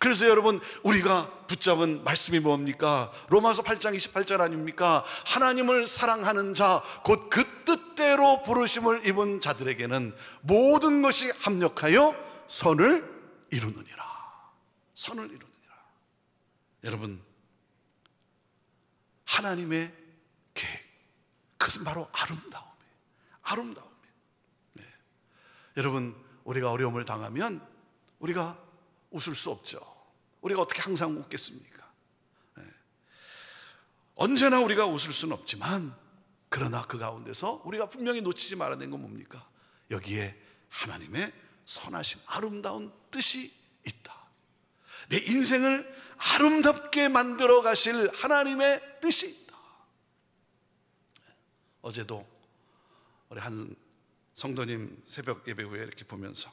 그래서 여러분, 우리가 붙잡은 말씀이 뭡니까? 로마서 8장 28절 아닙니까? 하나님을 사랑하는 자, 곧 그 뜻대로 부르심을 입은 자들에게는 모든 것이 합력하여 선을 이루느니라. 선을 이루느니라. 여러분, 하나님의 계획, 그것은 바로 아름다움이에요. 여러분, 우리가 어려움을 당하면 우리가 웃을 수 없죠. 우리가 어떻게 항상 웃겠습니까? 언제나 우리가 웃을 수는 없지만, 그러나 그 가운데서 우리가 분명히 놓치지 말아야 되는 건 뭡니까? 여기에 하나님의 선하신 아름다운 뜻이 있다. 내 인생을 아름답게 만들어 가실 하나님의 뜻이 있다. 어제도 우리 한 성도님 새벽 예배 후에 이렇게 보면서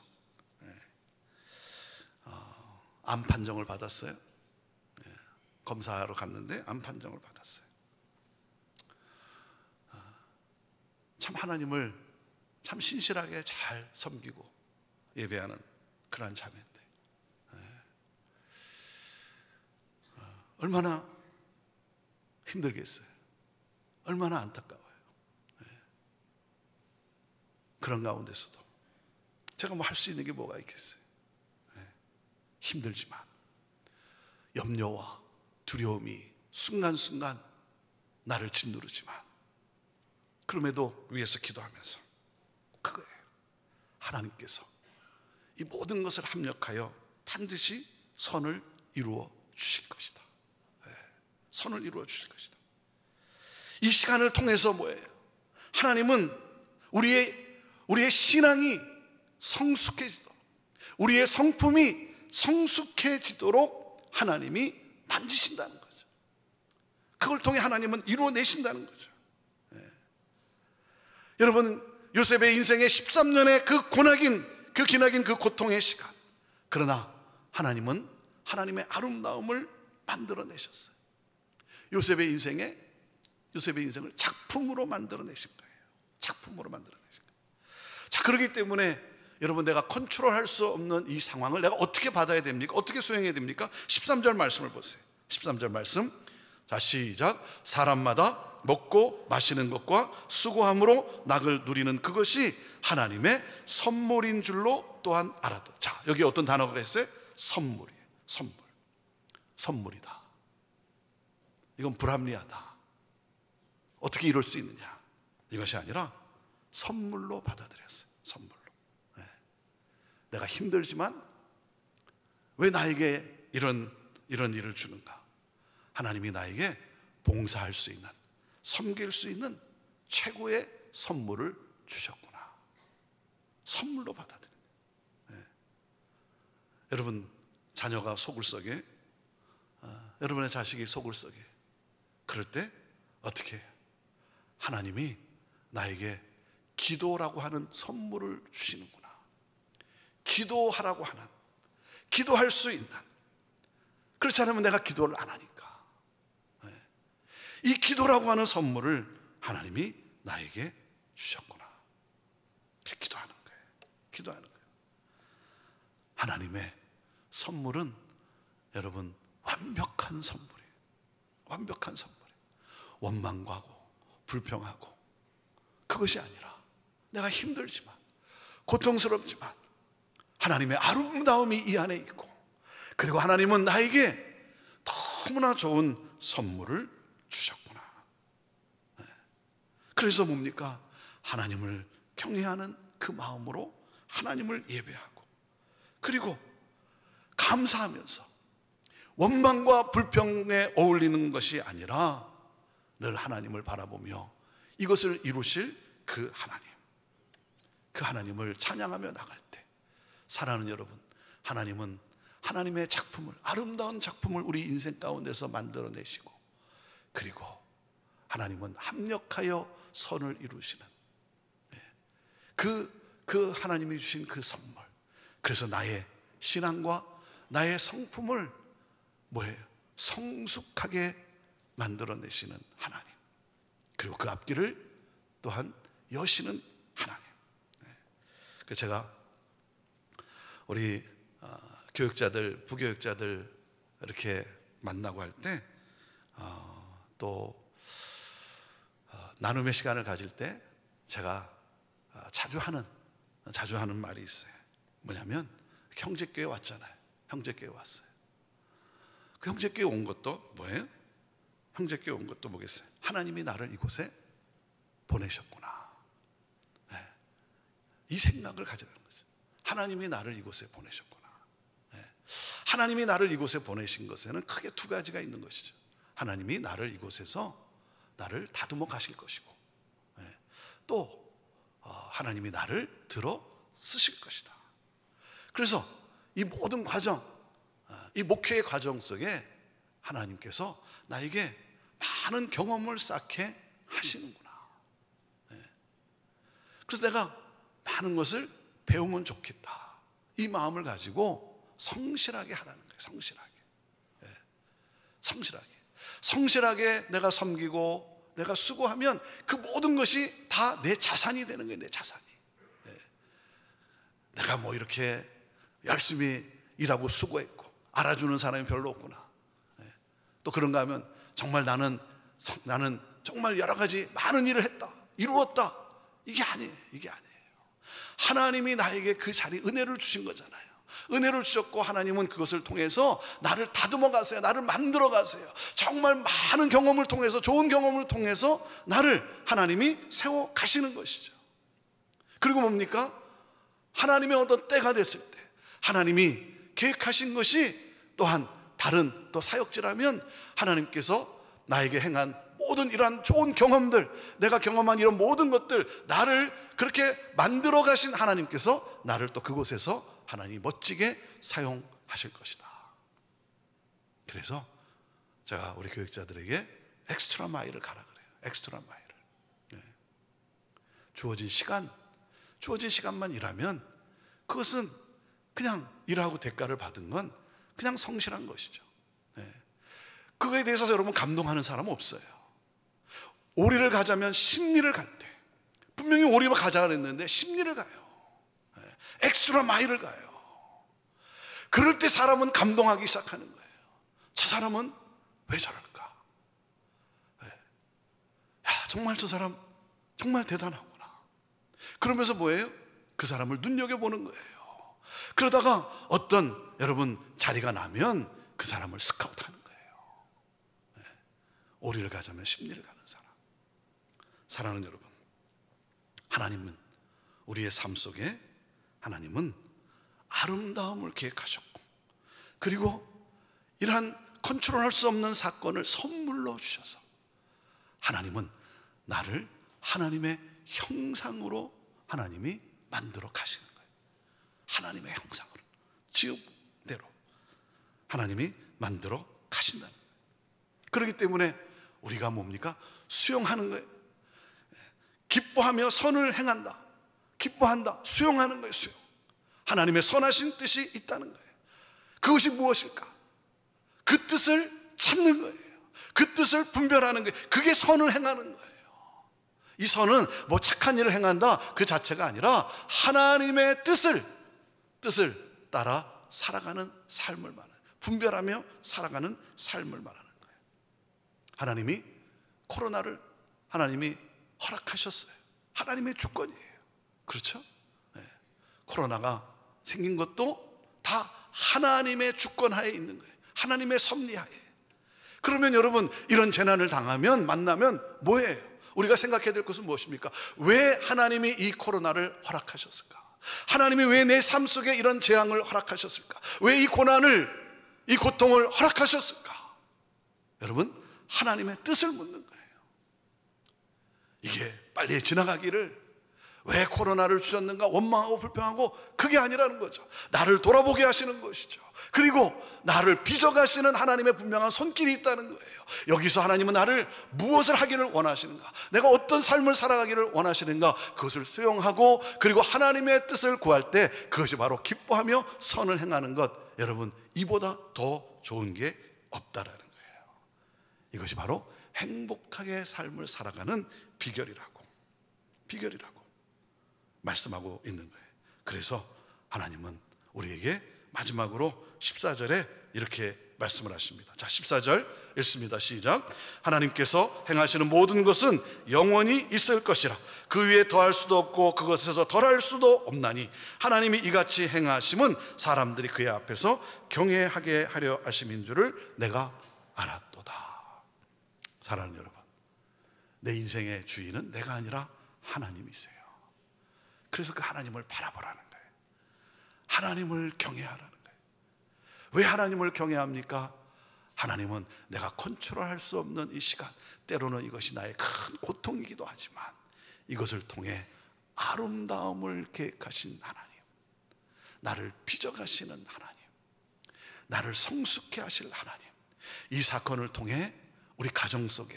암 판정을 받았어요. 검사하러 갔는데 암 판정을 받았어요. 참 하나님을 참 신실하게 잘 섬기고 예배하는 그러한 자매인데 얼마나 힘들겠어요. 얼마나 안타까워요. 그런 가운데서도 제가 뭐 할 수 있는 게 뭐가 있겠어요. 힘들지만 염려와 두려움이 순간순간 나를 짓누르지만 그럼에도 위에서 기도하면서 그거예요. 하나님께서 이 모든 것을 합력하여 반드시 선을 이루어 주실 것이다. 선을 이루어 주실 것이다. 이 시간을 통해서 뭐예요? 하나님은 우리의 신앙이 성숙해지도록, 우리의 성품이 성숙해지도록 하나님이 만지신다는 거죠. 그걸 통해 하나님은 이루어내신다는 거죠. 여러분, 요셉의 인생의 13년의 그 기나긴 그 고통의 시간, 그러나 하나님은 하나님의 아름다움을 만들어내셨어요. 요셉의 인생을 작품으로 만들어내신 거예요. 작품으로 만들어내신 거예요. 자, 그렇기 때문에 여러분, 내가 컨트롤할 수 없는 이 상황을 내가 어떻게 받아야 됩니까? 어떻게 수행해야 됩니까? 13절 말씀을 보세요. 13절 말씀, 자, 시작. 사람마다 먹고 마시는 것과 수고함으로 낙을 누리는 그것이 하나님의 선물인 줄로 또한 알았다. 자, 여기 어떤 단어가 있어요? 선물이에요. 선물이다. 이건 불합리하다. 어떻게 이룰 수 있느냐? 이것이 아니라 선물로 받아들였어요. 선물로. 내가 힘들지만 왜 나에게 이런 일을 주는가? 하나님이 나에게 봉사할 수 있는, 섬길 수 있는 최고의 선물을 주셨구나. 선물로 받아들여요. 여러분, 자녀가 속을 썩에, 여러분의 자식이 속을 썩에, 그럴 때 어떻게 해요? 하나님이 나에게 기도라고 하는 선물을 주시는구나. 기도하라고 하는, 기도할 수 있는, 그렇지 않으면 내가 기도를 안 하니까 이 기도라고 하는 선물을 하나님이 나에게 주셨구나. 기도하는 거예요. 기도하는 거예요. 하나님의 선물은 여러분 완벽한 선물이에요. 완벽한 선물이에요. 원망하고 불평하고 그것이 아니라 내가 힘들지만 고통스럽지만 하나님의 아름다움이 이 안에 있고, 그리고 하나님은 나에게 너무나 좋은 선물을 주셨구나. 그래서 뭡니까? 하나님을 경외하는 그 마음으로 하나님을 예배하고, 그리고 감사하면서 원망과 불평에 어울리는 것이 아니라 늘 하나님을 바라보며 이것을 이루실 그 하나님을 찬양하며 나갈 때, 사랑하는 여러분, 하나님은 하나님의 작품을, 아름다운 작품을 우리 인생 가운데서 만들어내시고, 그리고 하나님은 합력하여 선을 이루시는 그 하나님이 주신 그 선물. 그래서 나의 신앙과 나의 성품을 뭐예요? 성숙하게 만들어내시는 하나님, 그리고 그 앞길을 또한 여시는 하나님. 제가 우리 교육자들, 부교육자들 이렇게 만나고 할 때 또 나눔의 시간을 가질 때 제가 자주 하는 말이 있어요. 뭐냐면, 형제교회 왔잖아요. 형제교회 왔어요. 그 형제교회 온 것도 뭐예요? 형제교회 온 것도 뭐겠어요? 하나님이 나를 이곳에 보내셨구나. 이 생각을 가져가는 거죠. 하나님이 나를 이곳에 보내셨구나. 하나님이 나를 이곳에 보내신 것에는 크게 두 가지가 있는 것이죠. 하나님이 나를 이곳에서 나를 다듬어 가실 것이고, 또 하나님이 나를 들어 쓰실 것이다. 그래서 이 모든 과정, 이 목회의 과정 속에 하나님께서 나에게 많은 경험을 쌓게 하시는구나. 그래서 내가 많은 것을 배우면 좋겠다, 이 마음을 가지고 성실하게 하라는 거예요. 성실하게 내가 섬기고 내가 수고하면 그 모든 것이 다 내 자산이 되는 거예요. 내 자산이. 내가 뭐 이렇게 열심히 일하고 수고했고 알아주는 사람이 별로 없구나, 또 그런가 하면 정말 나는 정말 여러 가지 많은 일을 했다, 이루었다, 이게 아니에요. 하나님이 나에게 그 자리, 은혜를 주신 거잖아요. 은혜를 주셨고 하나님은 그것을 통해서 나를 다듬어 가세요. 나를 만들어 가세요. 정말 많은 경험을 통해서, 좋은 경험을 통해서 나를 하나님이 세워 가시는 것이죠. 그리고 뭡니까? 하나님의 어떤 때가 됐을 때 하나님이 계획하신 것이 또한 다른 또 사역지라면 하나님께서 나에게 행한 모든 이러한 좋은 경험들, 내가 경험한 이런 모든 것들, 나를 그렇게 만들어 가신 하나님께서 나를 또 그곳에서 하나님이 멋지게 사용하실 것이다. 그래서 제가 우리 교육자들에게 엑스트라 마일을 가라 그래요. 엑스트라 마일을. 주어진 시간만 일하면 그것은 그냥 일하고 대가를 받은 건 그냥 성실한 것이죠. 그거에 대해서 여러분 감동하는 사람은 없어요. 오리를 가자면 심리를 갈 때, 분명히 오리를 가자 그랬는데 심리를 가요. 엑스트라 마일을 가요. 그럴 때 사람은 감동하기 시작하는 거예요. 저 사람은 왜 저럴까? 야, 정말 저 사람 정말 대단하구나. 그러면서 뭐예요? 그 사람을 눈여겨보는 거예요. 그러다가 어떤 여러분 자리가 나면 그 사람을 스카우트하는 거예요. 오리를 가자면 심리를 가는 사람. 사랑하는 여러분, 하나님은 우리의 삶 속에 하나님은 아름다움을 계획하셨고, 그리고 이러한 컨트롤할 수 없는 사건을 선물로 주셔서 하나님은 나를 하나님의 형상으로 하나님이 만들어 가시는 거예요. 하나님의 형상으로, 지음대로 하나님이 만들어 가신다는 거예요. 그렇기 때문에 우리가 뭡니까? 수용하는 거예요. 기뻐하며 선을 행한다, 기뻐한다, 수용하는 거예요. 수용. 하나님의 선하신 뜻이 있다는 거예요. 그것이 무엇일까? 그 뜻을 찾는 거예요. 그 뜻을 분별하는 거예요. 그게 선을 행하는 거예요. 이 선은 뭐 착한 일을 행한다 그 자체가 아니라 하나님의 뜻을 따라 살아가는 삶을 말하는, 분별하며 살아가는 삶을 말하는 거예요. 하나님이 코로나를 하나님이 허락하셨어요. 하나님의 주권이에요. 그렇죠? 코로나가 생긴 것도 다 하나님의 주권하에 있는 거예요. 하나님의 섭리하에. 그러면 여러분, 이런 재난을 당하면, 만나면 뭐예요? 우리가 생각해야 될 것은 무엇입니까? 왜 하나님이 이 코로나를 허락하셨을까? 하나님이 왜 내 삶 속에 이런 재앙을 허락하셨을까? 왜 이 고난을, 이 고통을 허락하셨을까? 여러분, 하나님의 뜻을 묻는 거예요. 이게 빨리 지나가기를, 왜 코로나를 주셨는가 원망하고 불평하고, 그게 아니라는 거죠. 나를 돌아보게 하시는 것이죠. 그리고 나를 빚어가시는 하나님의 분명한 손길이 있다는 거예요. 여기서 하나님은 나를 무엇을 하기를 원하시는가, 내가 어떤 삶을 살아가기를 원하시는가, 그것을 수용하고 그리고 하나님의 뜻을 구할 때 그것이 바로 기뻐하며 선을 행하는 것. 여러분, 이보다 더 좋은 게 없다라는 거예요. 이것이 바로 행복하게 삶을 살아가는 비결이라고 말씀하고 있는 거예요. 그래서 하나님은 우리에게 마지막으로 14절에 이렇게 말씀을 하십니다. 자, 14절 읽습니다. 시작. 하나님께서 행하시는 모든 것은 영원히 있을 것이라. 그 위에 더할 수도 없고 그것에서 덜할 수도 없나니 하나님이 이같이 행하심은 사람들이 그의 앞에서 경외하게 하려 하심인 줄을 내가 알았도다. 사랑하는 여러분, 내 인생의 주인은 내가 아니라 하나님이세요. 그래서 그 하나님을 바라보라는 거예요. 하나님을 경외하라는 거예요. 왜 하나님을 경외합니까? 하나님은 내가 컨트롤할 수 없는 이 시간, 때로는 이것이 나의 큰 고통이기도 하지만 이것을 통해 아름다움을 계획하신 하나님, 나를 빚어가시는 하나님, 나를 성숙해 하실 하나님, 이 사건을 통해 우리 가정 속에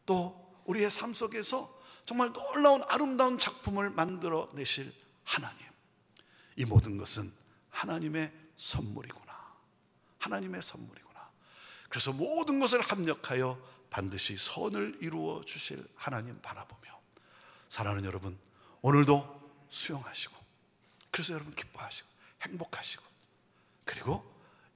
또 우리의 삶 속에서 정말 놀라운 아름다운 작품을 만들어 내실 하나님, 이 모든 것은 하나님의 선물이구나, 하나님의 선물이구나. 그래서 모든 것을 합력하여 반드시 선을 이루어 주실 하나님 바라보며, 사랑하는 여러분, 오늘도 수용하시고, 그래서 여러분 기뻐하시고 행복하시고, 그리고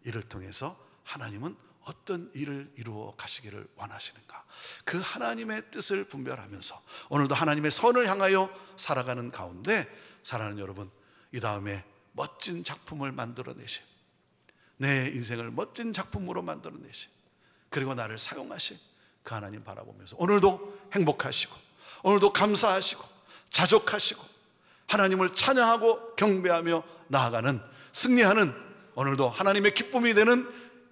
이를 통해서 하나님은 어떤 일을 이루어 가시기를 원하시는가, 그 하나님의 뜻을 분별하면서 오늘도 하나님의 선을 향하여 살아가는 가운데, 사랑하는 여러분, 이 다음에 멋진 작품을 만들어내신, 내 인생을 멋진 작품으로 만들어내신, 그리고 나를 사용하신 그 하나님 바라보면서 오늘도 행복하시고, 오늘도 감사하시고 자족하시고 하나님을 찬양하고 경배하며 나아가는, 승리하는, 오늘도 하나님의 기쁨이 되는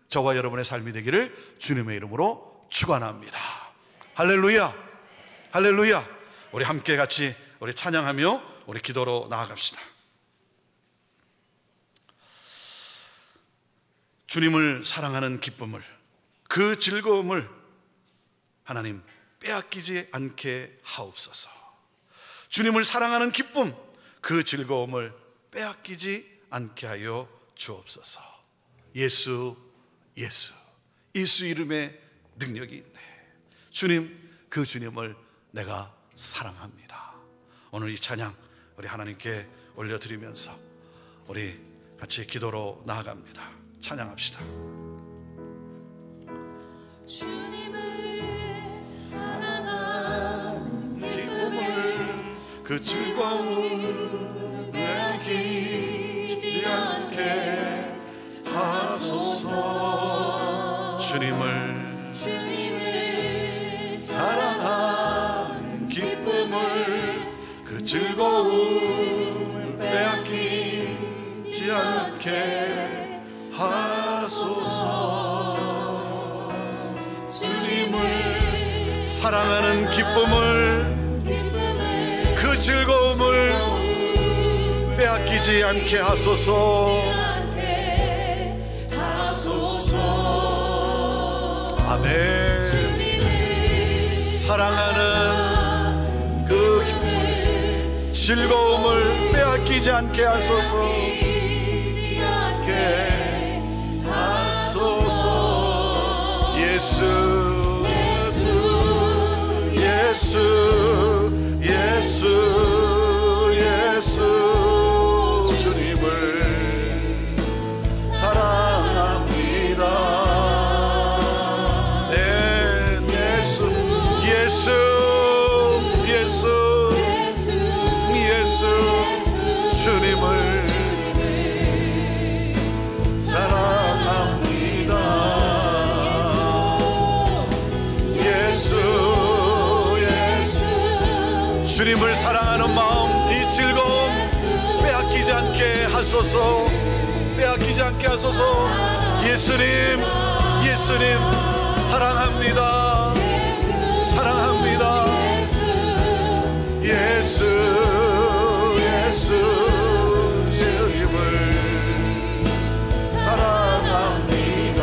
저와 여러분의 삶이 되기를 주님의 이름으로 축원합니다. 할렐루야, 할렐루야. 우리 함께 같이 우리 찬양하며 우리 기도로 나아갑시다. 주님을 사랑하는 기쁨을, 그 즐거움을 하나님 빼앗기지 않게 하옵소서. 주님을 사랑하는 기쁨, 그 즐거움을 빼앗기지 않게 하여 주옵소서. 예수, 예수, 예수 이름에 능력이 있네. 주님, 그 주님을 내가 사랑합니다. 오늘 이 찬양 우리 하나님께 올려드리면서 우리 같이 기도로 나아갑니다. 찬양합시다. 주님을 사랑하는 기쁨을, 그 즐거움을 빼앗기지 않게 하소서. 주님을 사랑하는 기쁨을, 그 즐거움을 빼앗기지 않게 하소서. 주님을 사랑하는 기쁨을, 그 즐거움을 빼앗기지 않게 하소서. 아멘. 사랑하는 그 기쁨을, 즐거움을 빼앗기지 않게 하소서. 예수, 예수, 예수, 예수, 주님을 사랑합니다. 네, 예수, 예수, 예수, 예수, 주님을 사랑합니다. 주님을 사랑하는 마음, 이 즐거움 빼앗기지 않게 하소서. 빼앗기지 않게 하소서. 예수님, 예수님 사랑합니다. 사랑합니다. 예수, 예수, 주님을 사랑합니다.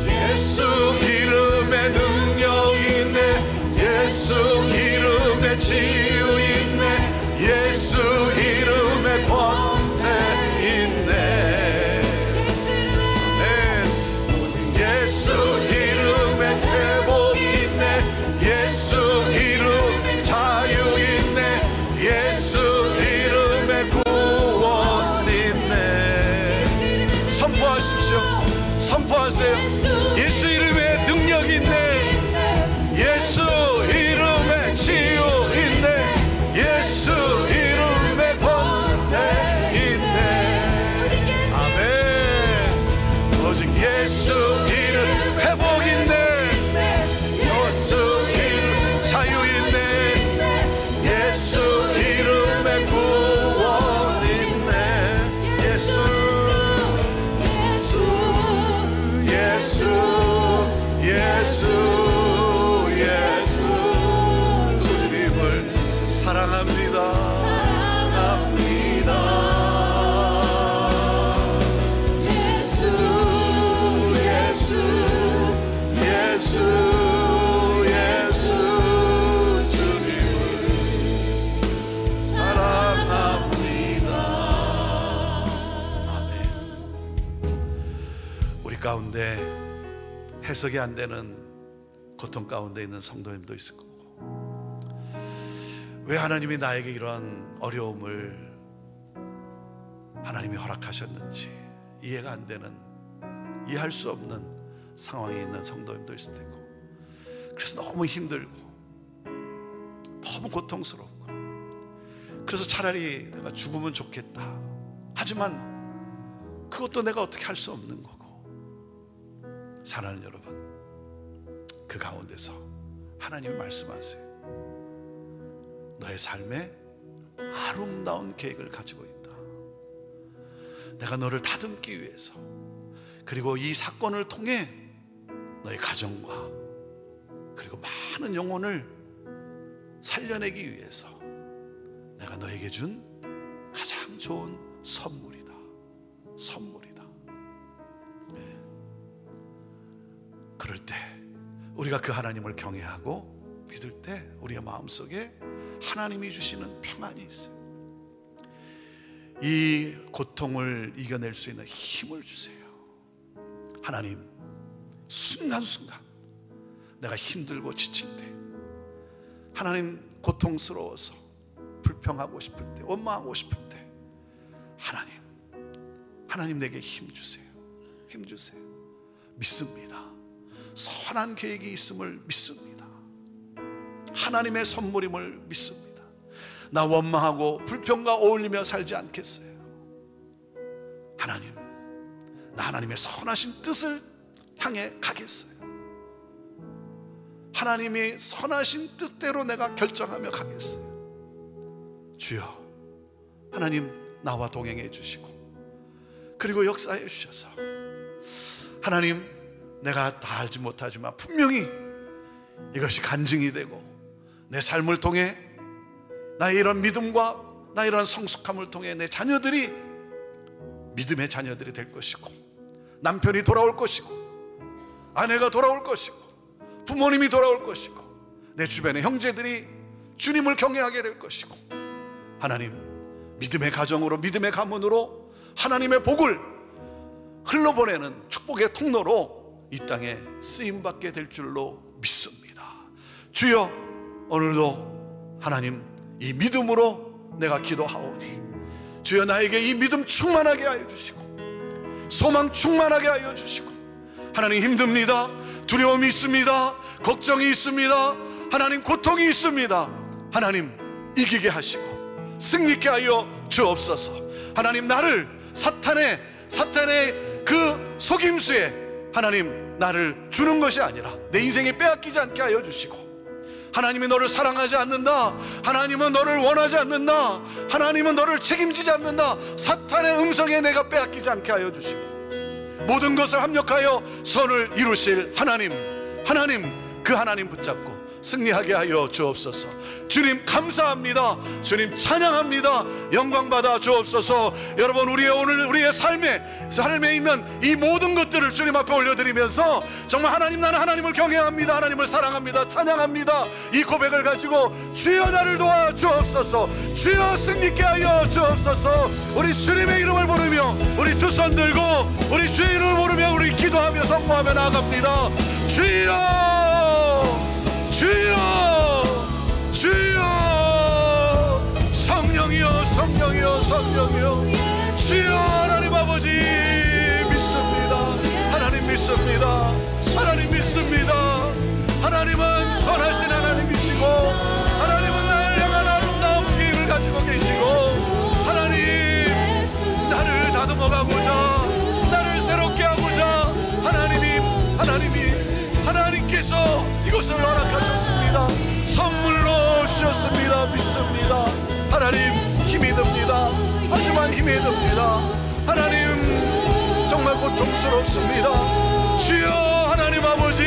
예수 이름에 능력 있네. 예수 이름에 치유 있네. 예수 이름에 권세 있네. 예수 이름에 회복 있네. 예수 이름에 자유 있네. 예수 이름에 구원 있네. 선포하십시오. 선포하세요. 예수 이름에 능력 있네. 예수 이름에 치유 있네. 예수 이름에 권세 있네. 아멘. 오직 예수 이름 회복 있네. 예수 이름 자유 있네. 예수 이름에 구원 있네. 예수, 해석이 안 되는 고통 가운데 있는 성도님도 있을 거고, 왜 하나님이 나에게 이러한 어려움을 하나님이 허락하셨는지 이해가 안 되는, 이해할 수 없는 상황에 있는 성도님도 있을 테고, 그래서 너무 힘들고 너무 고통스럽고, 그래서 차라리 내가 죽으면 좋겠다. 하지만 그것도 내가 어떻게 할 수 없는 거고. 사랑하는 여러분, 그 가운데서 하나님이 말씀하세요. 너의 삶에 아름다운 계획을 가지고 있다. 내가 너를 다듬기 위해서, 그리고 이 사건을 통해 너의 가정과 그리고 많은 영혼을 살려내기 위해서 내가 너에게 준 가장 좋은 선물이다. 선물이다. 네. 그럴 때 우리가 그 하나님을 경외하고 믿을 때 우리의 마음속에 하나님이 주시는 평안이 있어요. 이 고통을 이겨낼 수 있는 힘을 주세요. 하나님, 순간순간 내가 힘들고 지칠 때, 하나님 고통스러워서 불평하고 싶을 때, 원망하고 싶을 때, 하나님 내게 힘 주세요. 힘 주세요. 믿습니다. 선한 계획이 있음을 믿습니다. 하나님의 선물임을 믿습니다. 나 원망하고 불평과 어울리며 살지 않겠어요. 하나님, 나 하나님의 선하신 뜻을 향해 가겠어요. 하나님이 선하신 뜻대로 내가 결정하며 가겠어요. 주여, 하나님 나와 동행해 주시고, 그리고 역사해 주셔서, 하나님 내가 다 알지 못하지만 분명히 이것이 간증이 되고, 내 삶을 통해 나의 이런 믿음과 나의 이런 성숙함을 통해 내 자녀들이 믿음의 자녀들이 될 것이고, 남편이 돌아올 것이고, 아내가 돌아올 것이고, 부모님이 돌아올 것이고, 내 주변의 형제들이 주님을 경외하게 될 것이고, 하나님 믿음의 가정으로, 믿음의 가문으로 하나님의 복을 흘러보내는 축복의 통로로 이 땅에 쓰임받게 될 줄로 믿습니다. 주여, 오늘도 하나님 이 믿음으로 내가 기도하오니, 주여 나에게 이 믿음 충만하게 하여 주시고, 소망 충만하게 하여 주시고, 하나님 힘듭니다. 두려움이 있습니다. 걱정이 있습니다. 하나님 고통이 있습니다. 하나님 이기게 하시고 승리케 하여 주옵소서. 하나님 나를 사탄의 그 속임수에 하나님 나를 주는 것이 아니라 내 인생에 빼앗기지 않게 하여 주시고, 하나님이 너를 사랑하지 않는다, 하나님은 너를 원하지 않는다, 하나님은 너를 책임지지 않는다, 사탄의 음성에 내가 빼앗기지 않게 하여 주시고, 모든 것을 합력하여 선을 이루실 하나님 그 하나님 붙잡고 승리하게 하여 주옵소서. 주님 감사합니다. 주님 찬양합니다. 영광 받아 주옵소서. 여러분, 우리의 삶에 있는 이 모든 것들을 주님 앞에 올려드리면서 정말 하나님, 나는 하나님을 경외합니다, 하나님을 사랑합니다, 찬양합니다, 이 고백을 가지고 주여 나를 도와 주옵소서, 주여 승리케 하여 주옵소서. 우리 주님의 이름을 부르며 우리 두 손 들고 우리 주의 이름을 부르며 우리 기도하며 선포하며 나아갑니다. 주여, 주여, 주여, 성령이여, 성령이여, 성령이여, 주여. 하나님 아버지 믿습니다. 하나님 믿습니다. 하나님 믿습니다. 하나님은 선하신 하나님이시고, 하나님은 나를 향한 아름다운 계획을 가지고 계시고, 하나님 나를 다듬어가고자, 나를 새롭게 하고자 하나님께서 이것을 허락하셨습니다. 선물로 주셨습니다. 믿습니다. 하나님 힘이 듭니다. 하지만 힘이 듭니다. 하나님 정말 고통스럽습니다. 주여, 하나님 아버지,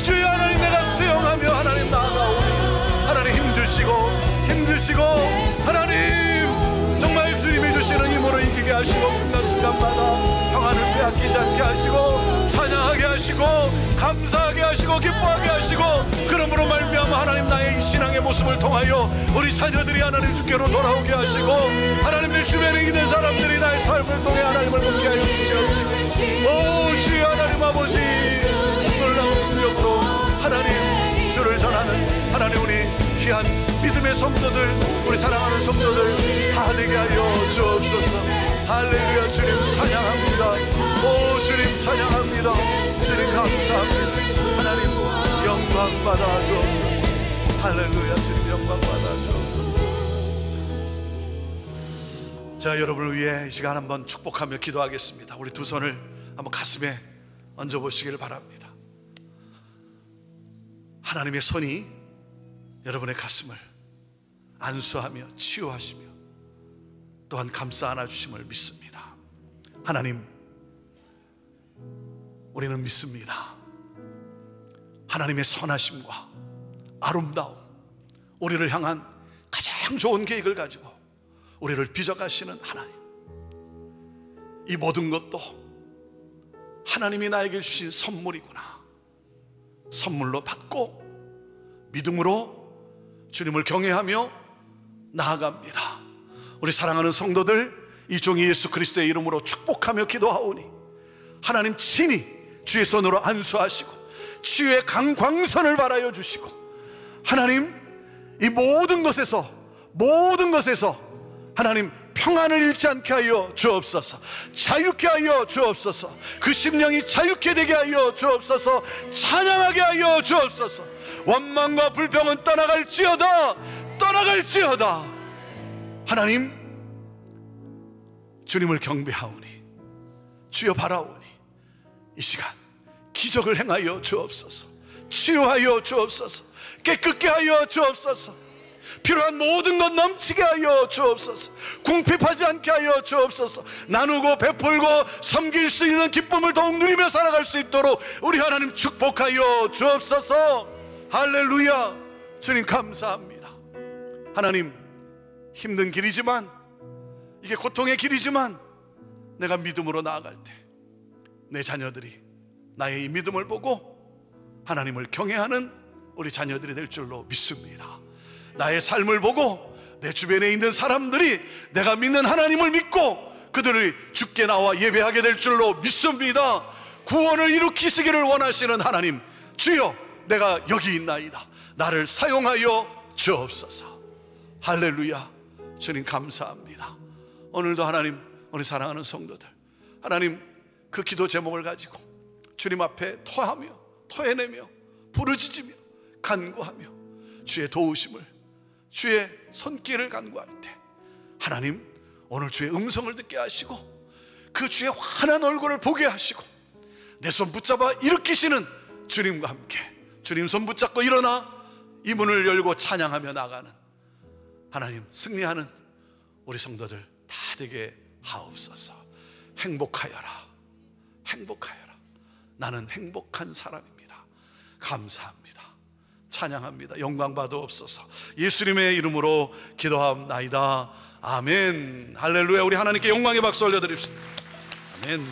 주여, 하나님 내가 수용하며 하나님 나아가오니, 하나님 힘주시고 하나님 정말 주님이 주시는 힘으로 이기게 하시고, 순간순간마다 평안을 빼앗기지 않게 하시고, 찬양하게 하시고, 감사하게 하시고, 기뻐하게 하시고, 그러므로 말미암아 하나님 나의 신앙의 웃음을 통하여 우리 자녀들이 하나님 주께로 돌아오게 하시고, 하나님 내 주변에 있는 사람들이 나의 삶을 통해 하나님을 보게 하여 주시옵시고, 오 주여 하나님 아버지, 놀라운 능력으로 하나님 주를 전하는 하나님 우리 귀한 믿음의 성도들, 우리 사랑하는 성도들 다 되게 하여 주옵소서. 할렐루야. 주님 찬양합니다. 오 주님 찬양합니다. 주님 감사합니다. 하나님 영광 받아 주옵소서. 할렐루야. 주님 영광 받아 주옵소서. 자, 여러분을 위해 이 시간 한번 축복하며 기도하겠습니다. 우리 두 손을 한번 가슴에 얹어보시기를 바랍니다. 하나님의 손이 여러분의 가슴을 안수하며 치유하시며 또한 감싸 안아주심을 믿습니다. 하나님, 우리는 믿습니다. 하나님의 선하심과 아름다움, 우리를 향한 가장 좋은 계획을 가지고 우리를 빚어가시는 하나님, 이 모든 것도 하나님이 나에게 주신 선물이구나, 선물로 받고 믿음으로 주님을 경외하며 나아갑니다. 우리 사랑하는 성도들, 이 종이 예수 그리스도의 이름으로 축복하며 기도하오니 하나님 친히 주의 손으로 안수하시고 치유의 강광선을 발하여 주시고, 하나님 이 모든 것에서 하나님 평안을 잃지 않게 하여 주옵소서. 자유케 하여 주옵소서. 그 심령이 자유케 되게 하여 주옵소서. 찬양하게 하여 주옵소서. 원망과 불평은 떠나갈지어다. 하나님, 주님을 경배하오니, 주여 바라오니 이 시간 기적을 행하여 주옵소서. 치유하여 주옵소서. 깨끗게 하여 주옵소서. 필요한 모든 것 넘치게 하여 주옵소서. 궁핍하지 않게 하여 주옵소서. 나누고 베풀고 섬길 수 있는 기쁨을 더욱 누리며 살아갈 수 있도록 우리 하나님 축복하여 주옵소서. 할렐루야. 주님 감사합니다. 하나님, 힘든 길이지만, 이게 고통의 길이지만 내가 믿음으로 나아갈 때 내 자녀들이 나의 이 믿음을 보고 하나님을 경외하는 우리 자녀들이 될 줄로 믿습니다. 나의 삶을 보고 내 주변에 있는 사람들이 내가 믿는 하나님을 믿고 그들이 주께 나와 예배하게 될 줄로 믿습니다. 구원을 일으키시기를 원하시는 하나님, 주여 내가 여기 있나이다. 나를 사용하여 주옵소서. 할렐루야. 주님 감사합니다. 오늘도 하나님, 우리 사랑하는 성도들, 하나님 그 기도 제목을 가지고 주님 앞에 토해내며 부르짖으며 간구하며 주의 도우심을, 주의 손길을 간구할 때 하나님 오늘 주의 음성을 듣게 하시고 그 주의 환한 얼굴을 보게 하시고 내 손 붙잡아 일으키시는 주님과 함께, 주님 손 붙잡고 일어나 이 문을 열고 찬양하며 나가는 하나님, 승리하는 우리 성도들 다 되게 하옵소서. 행복하여라. 나는 행복한 사람입니다. 감사합니다. 찬양합니다. 영광 받으옵소서. 예수님의 이름으로 기도하옵나이다. 아멘. 할렐루야. 우리 하나님께 영광의 박수 올려드립시다. 아멘.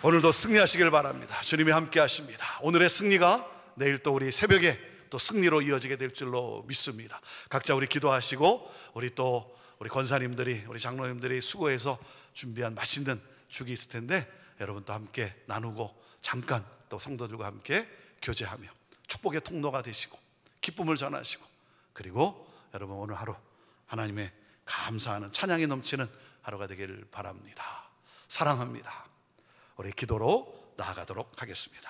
오늘도 승리하시길 바랍니다. 주님이 함께 하십니다. 오늘의 승리가 내일 또 우리 새벽에 또 승리로 이어지게 될 줄로 믿습니다. 각자 우리 기도하시고, 우리 권사님들이, 우리 장로님들이 수고해서 준비한 맛있는 죽이 있을 텐데 여러분 또 함께 나누고 잠깐 또 성도들과 함께 교제하며 축복의 통로가 되시고 기쁨을 전하시고, 그리고 여러분 오늘 하루 하나님의 감사하는 찬양이 넘치는 하루가 되기를 바랍니다. 사랑합니다. 우리 기도로 나아가도록 하겠습니다.